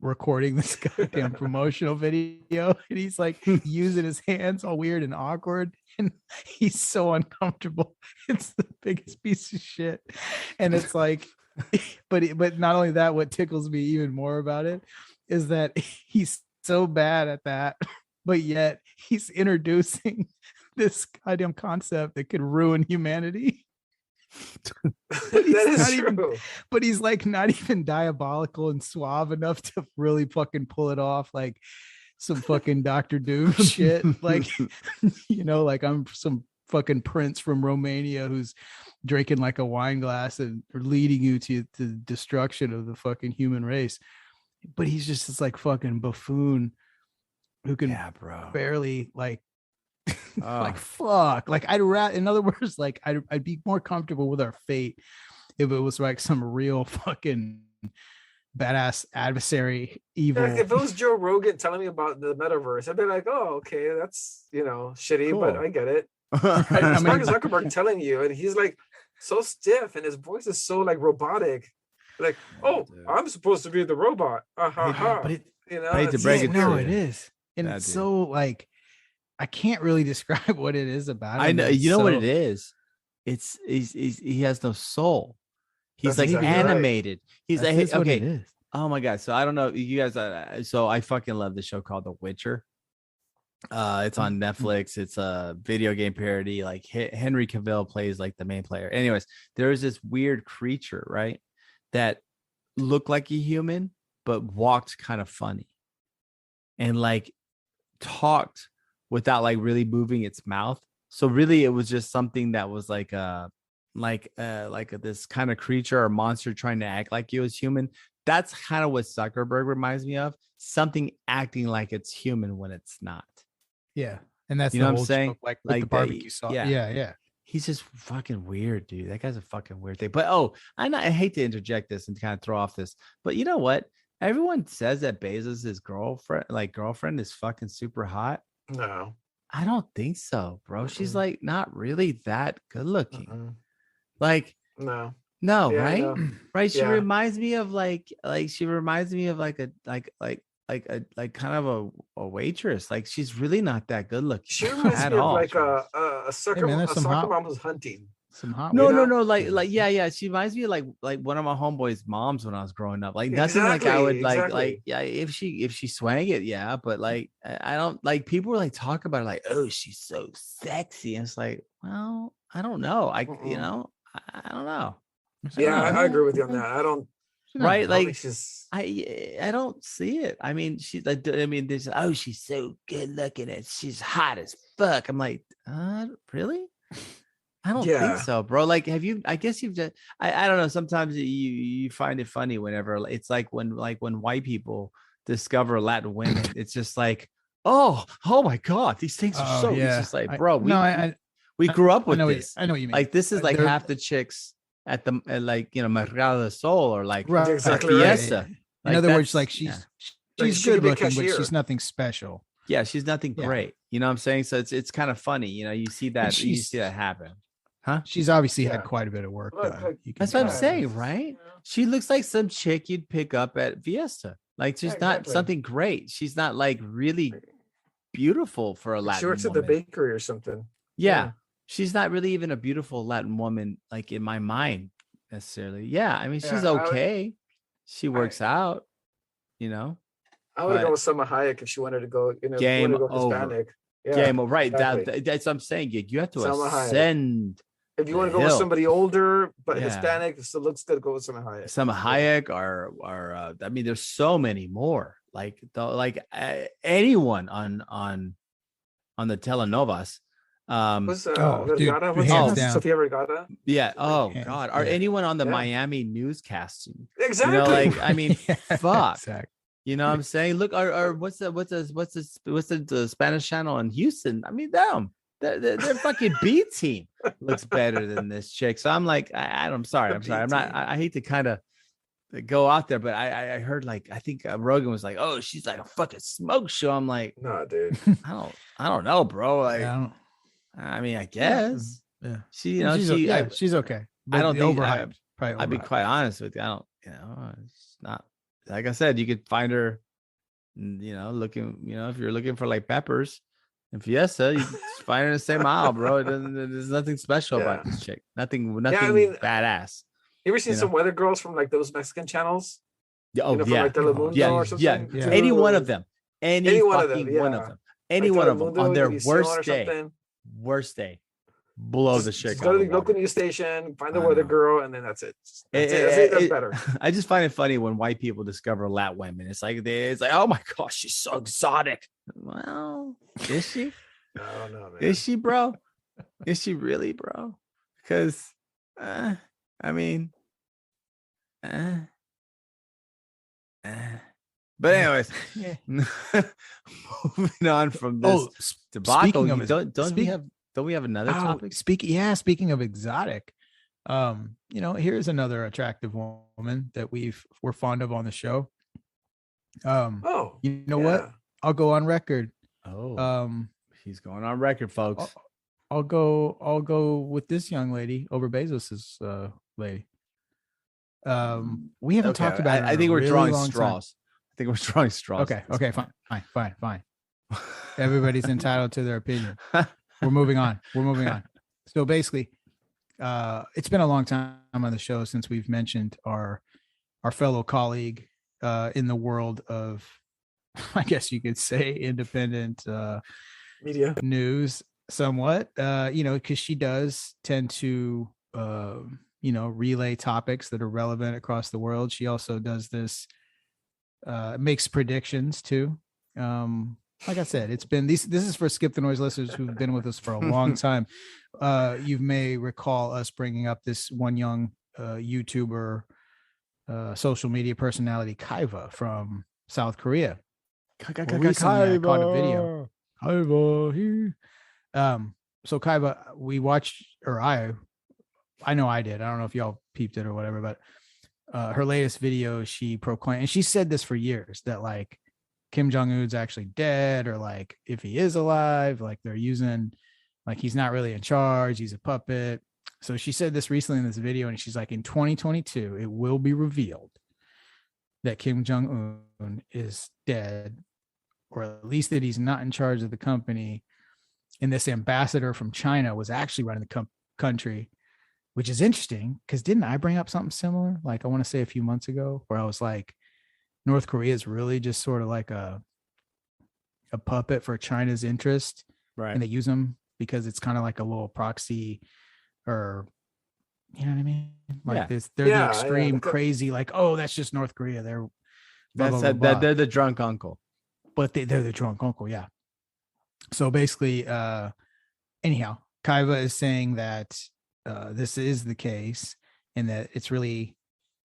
recording this goddamn promotional video, and he's like using his hands all weird and awkward, and he's so uncomfortable. It's the biggest piece of shit. And it's like but not only that, what tickles me even more about it is that he's so bad at that, but yet he's introducing this goddamn concept that could ruin humanity. That is true. But he's like not even diabolical and suave enough to really fucking pull it off like some fucking Dr. Doom shit. Like, like I'm some fucking prince from Romania who's drinking like a wine glass and leading you to the destruction of the fucking human race. But he's just this like fucking buffoon who can barely like like fuck. Like in other words, like I'd be more comfortable with our fate if it was like some real fucking badass adversary evil. Yeah, if it was Joe Rogan telling me about the metaverse, I'd be like, oh, okay, that's shitty, cool. But I get it. Mark Zuckerberg telling you, and he's like so stiff, and his voice is so like robotic. Like, oh, I'm supposed to be the robot. But I hate to break it no, it is, and it's so like I can't really describe what it is about. I know you know what it is. He has no soul. He's That's like exactly animated. Right. He's That's like, okay. It is. Oh my God. So I don't know you guys. So I fucking love the show called The Witcher. It's on Netflix. It's a video game parody. Like Henry Cavill plays like the main player. Anyways, there is this weird creature, right? That looked like a human, but walked kind of funny. And like talked without like really moving its mouth. So really it was just something that was like this kind of creature or monster trying to act like it was human. That's kind of what Zuckerberg reminds me of. Something acting like it's human when it's not. Yeah. And that's what I'm saying. Joke, like the barbecue sauce. Yeah. He's just fucking weird, dude. That guy's a fucking weird thing. But I hate to interject this and kind of throw off this, but you know what? Everyone says that Bezos' girlfriend is fucking super hot. No. I don't think so, bro. Mm-mm. She's like not really that good looking. Mm-mm. Like no, yeah, right? No. Right. She reminds me of like kind of a waitress. Like she's really not that good looking. She reminds me of like a soccer mom who's hunting. Some hot. No. Like yeah. She reminds me of like one of my homeboys' moms when I was growing up. Like nothing like I would like if she swang it, yeah. But like I don't like people were like talk about it like, oh, she's so sexy. And it's like, well, I don't know. I don't know. Yeah, I agree with you on that. I don't. Right, like I don't see it. I mean, she's like, there's she's so good looking and she's hot as fuck. I'm like, really? I don't think so, bro. Like, have you? I guess you've just. I don't know. Sometimes you find it funny whenever it's like when white people discover Latin women. It's just like, oh my God, these things are so. Yeah. It's just like, bro, we grew up with this. I know what you mean. Like, this is like half the chicks at Mercado del Sol or like exactly Fiesta. Right. In other words, like she's good looking, but she's nothing special. Yeah, she's nothing great. You know what I'm saying? So it's kind of funny. You see that happen. Huh? She's obviously had quite a bit of work done. That's what I'm saying, right? She looks like some chick you'd pick up at Fiesta. Like, just not something great. She's not like really beautiful for a Latin woman. She works at the bakery or something. Yeah. She's not really even a beautiful Latin woman, like in my mind necessarily. Yeah. I mean, she's okay. She works out, I would go with Selma Hayek if she wanted to go, game go Hispanic. Yeah, game over. Right. Exactly. That's what I'm saying. You have to ascend. If you want to go with somebody older but Hispanic, still looks good, go with Selma Hayek. Selma Hayek or I mean, there's so many more. Like anyone on the telenovas. Sofia Vergara. Yeah. Oh God. Or anyone on the Miami newscasting. Exactly. I mean, fuck. Exactly. You know what I'm saying? Look, or what's the Spanish channel in Houston? I mean, their fucking B team looks better than this chick. So I'm like, I'm sorry. I'm not. I hate to kind of go out there, but I heard like I think Rogan was like, oh, she's like a fucking smoke show. I'm like, no, dude. I don't know, bro. Like, I mean, I guess. Yeah. She's okay. But I don't think overhyped. I'd be quite honest with you. I don't. It's not. Like I said, you could find her, looking, if you're looking for like peppers and Fiesta, you can find her in the same aisle, bro. There's nothing special about this chick. Nothing badass. You ever seen some weather girls from like those Mexican channels? Oh, from like Telemundo or something? Yeah. Any one of them. Any one of them. Any one of them on their worst day. Blow the shit. Just go to the local news station, find the weather girl, and then that's it. That's better. I just find it funny when white people discover Lat women. It's like, oh my gosh, she's so exotic. Well, is she? I don't know, man. Is she, bro? Is she really, bro? Because, I mean, but anyways, moving on from this debacle. Don't we have another topic? Speaking of exotic, here's another attractive woman that we're fond of on the show. What? I'll go on record. He's going on record, folks. I'll go with this young lady over Bezos's lady. We haven't talked about it. I think we're drawing straws. I think we're drawing straws. Okay, fine. Everybody's entitled to their opinion. We're moving on. So basically, it's been a long time on the show since we've mentioned our fellow colleague in the world of, I guess you could say, independent media news, somewhat. Because she does tend to, relay topics that are relevant across the world. She also does this, makes predictions too. Like I said, it's been this is for Skip the Noise listeners who've been with us for a long time. You may recall us bringing up this one young YouTuber, social media personality, Kaheva from South Korea. Recently, I caught a video. Kaheva. So Kaheva, we watched, or I know I did. I don't know if y'all peeped it or whatever, but her latest video, she proclaimed, and she said this for years, that like Kim Jong-un's actually dead, or like if he is alive, like they're using, like he's not really in charge, he's a puppet. So she said this recently in this video, and she's like, in 2022, it will be revealed that Kim Jong-un is dead, or at least that he's not in charge of the company. And this ambassador from China was actually running the country, which is interesting because didn't I bring up something similar? Like I want to say a few months ago, where I was like, North Korea is really just sort of like a puppet for China's interest, right? And they use them because it's kind of like a little proxy, or you know what I mean? Like this, they're the extreme crazy, like, oh, that's just North Korea. They're they're the drunk uncle, but they're the drunk uncle, yeah. So basically, anyhow, Kaheva is saying that this is the case, and that it's really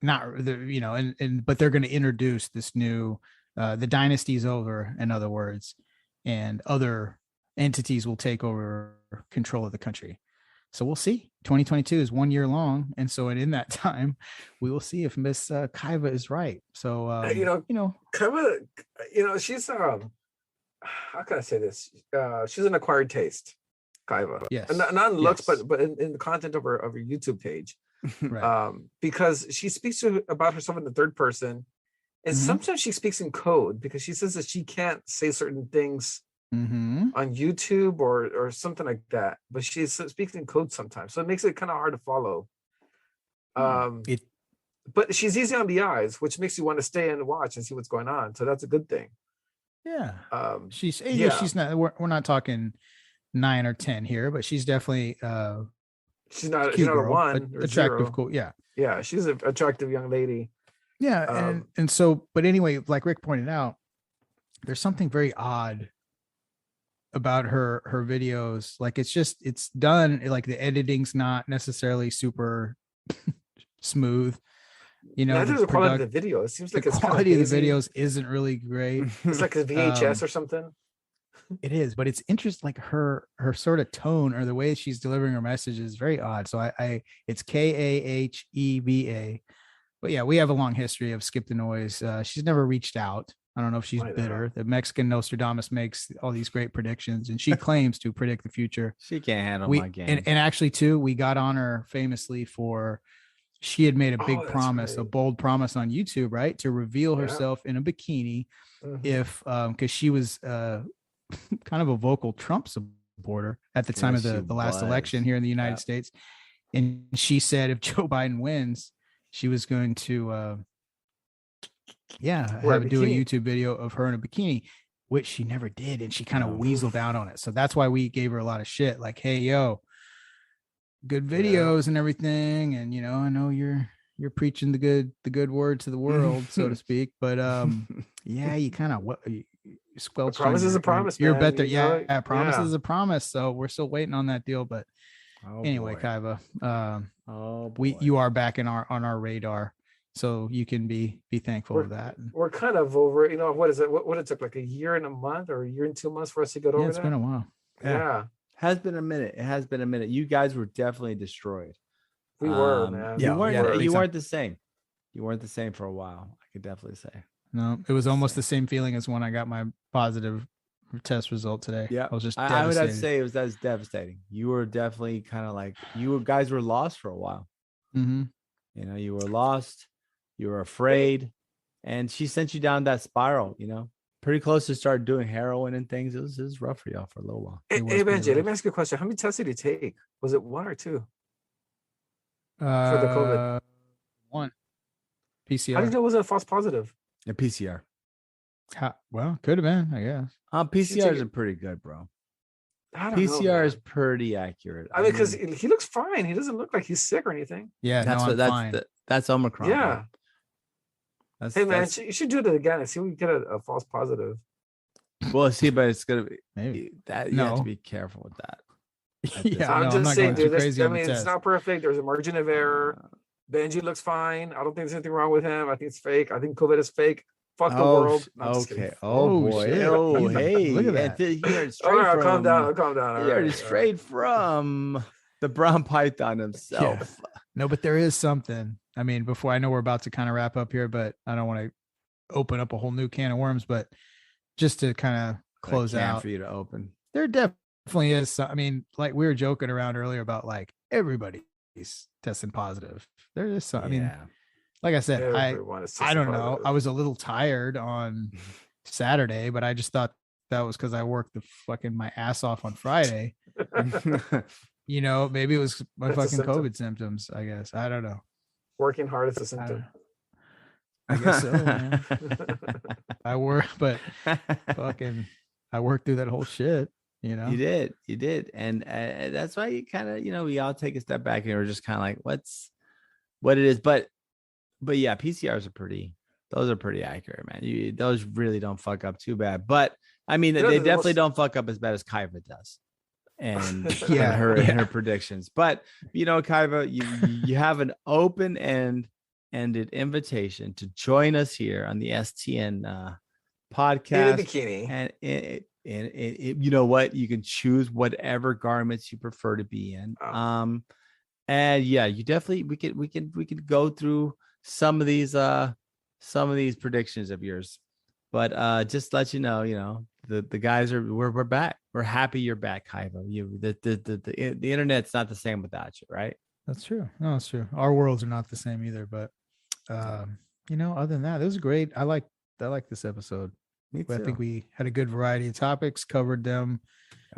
not, but they're going to introduce this new, the dynasty's over, in other words, and other entities will take over control of the country. So we'll see. 2022 is 1 year long, and so in that time, we will see if Miss Kaheva is right. So Kaheva, she's how can I say this? She's an acquired taste, Kaheva. Yes, and not in looks, but in the content of her YouTube page. Right. Because she speaks about herself in the third person, and sometimes she speaks in code, because she says that she can't say certain things on YouTube or something like that, but she speaks in code sometimes, so it makes it kind of hard to follow. But she's easy on the eyes, which makes you want to stay and watch and see what's going on, so that's a good thing. She's not, we're not talking 9 or 10 here, but she's definitely she's not a 1 or attractive, 0. cool. Yeah, she's an attractive young lady. And so, but anyway, like Rick pointed out, there's something very odd about her videos. Like it's done, like the editing's not necessarily super smooth. There's a quality of the video. It seems like the quality of the videos isn't really great. It's like a VHS or something. It is, but it's interesting. Like her sort of tone, or the way she's delivering her message, is very odd. So it's Kaheva. But yeah, we have a long history of Skip the Noise. She's never reached out. I don't know if she's bitter. The Mexican Nostradamus makes all these great predictions, and she claims to predict the future. She can't handle my game. And actually, too, we got on her famously for, she had made a big promise, a bold promise on YouTube, right, to reveal herself in a bikini, if because she was kind of a vocal Trump supporter at the time of the last election here in the United States, and she said if Joe Biden wins, she was going to do a YouTube video of her in a bikini, which she never did, and she kind of weaseled out on it. So that's why we gave her a lot of shit, like, hey, yo, good videos and everything, and I know you're preaching the good word to the world, so to speak, but you kind of squelch. Promise is a promise. You're better. Promise is a promise. So we're still waiting on that deal, but anyway, Kaheva, you are back on our radar, so you can be thankful of that. We're kind of over. What is it? What it took like a year and a month or a year and 2 months for us to get over. It's been a while. Yeah. Has been a minute. It has been a minute. You guys were definitely destroyed. We were, man. You weren't the same. You weren't the same for a while. I could definitely say. No, it was almost the same feeling as when I got my positive test result today. Yeah, I was just I would have to say that was devastating. You were definitely kind of like guys were lost for a while. Mm-hmm. You were lost. You were afraid, and she sent you down that spiral. Pretty close to start doing heroin and things. It was rough for y'all for a little while. Hey, Benji, let me ask you a question. How many tests did you take? Was it 1 or 2? For the COVID? 1. PCR. How did you know it was a false positive? A PCR. Well, could have been, I guess. PCRs are pretty good, bro. PCR is pretty accurate. I mean, because he looks fine. He doesn't look like he's sick or anything. Yeah, that's Omicron. Yeah. Hey man, you should do it again and see if we get a false positive. Well, see, but it's gonna be maybe that you have to be careful with that. I'm just saying, dude. It's not perfect. There's a margin of error. Benji looks fine. I don't think there's anything wrong with him. I think it's fake. I think COVID is fake. Fuck the world. Okay. Oh boy. Shit. Oh hey. Look at that. Calm down. You're straight from the brown python himself. Yeah. No, but there is something. I mean, before I know we're about to kind of wrap up here, but I don't want to open up a whole new can of worms. But just to kind of close out for you to open, there definitely is. I mean, like we were joking around earlier about like everybody's testing positive. There is some. I mean, like I said, I don't know. I was a little tired on Saturday, but I just thought that was because I worked my ass off on Friday. Maybe it was my fucking COVID symptoms. I guess I don't know. Working hard is a symptom. I guess so, man. I worked through that whole shit. You did, and that's why you kind of we all take a step back and we're just kind of like, what it is, but yeah, PCRs are pretty accurate, man. Those really don't fuck up too bad, but I mean, they definitely don't fuck up as bad as Kaheva does. And her predictions, but Kaheva, you have an open-ended invitation to join us here on the STN podcast. In a bikini, and you know what? You can choose whatever garments you prefer to be in. And yeah, you definitely we could go through some of these predictions of yours, but just let you know, the guys we're back. We're happy you're back, Kaheva. The internet's not the same without you, right? That's true. No, it's true. Our worlds are not the same either, but other than that, it was great. I like this episode. Me too. I think we had a good variety of topics, covered them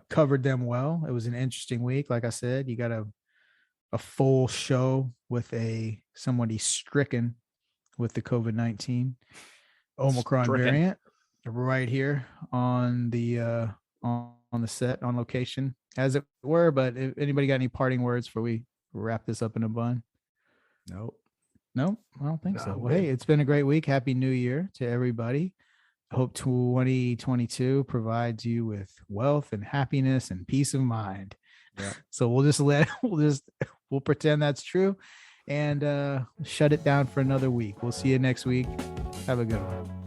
well. It was an interesting week. Like I said, you got a full show with somebody stricken with the COVID-19 Omicron variant right here on the set, on location, as it were. But if anybody got any parting words before we wrap this up in a bun? Nope. I don't think so. Well, hey, it's been a great week. Happy New Year to everybody. I hope 2022 provides you with wealth and happiness and peace of mind. Yeah. So we'll pretend that's true and shut it down for another week. We'll see you next week. Have a good one.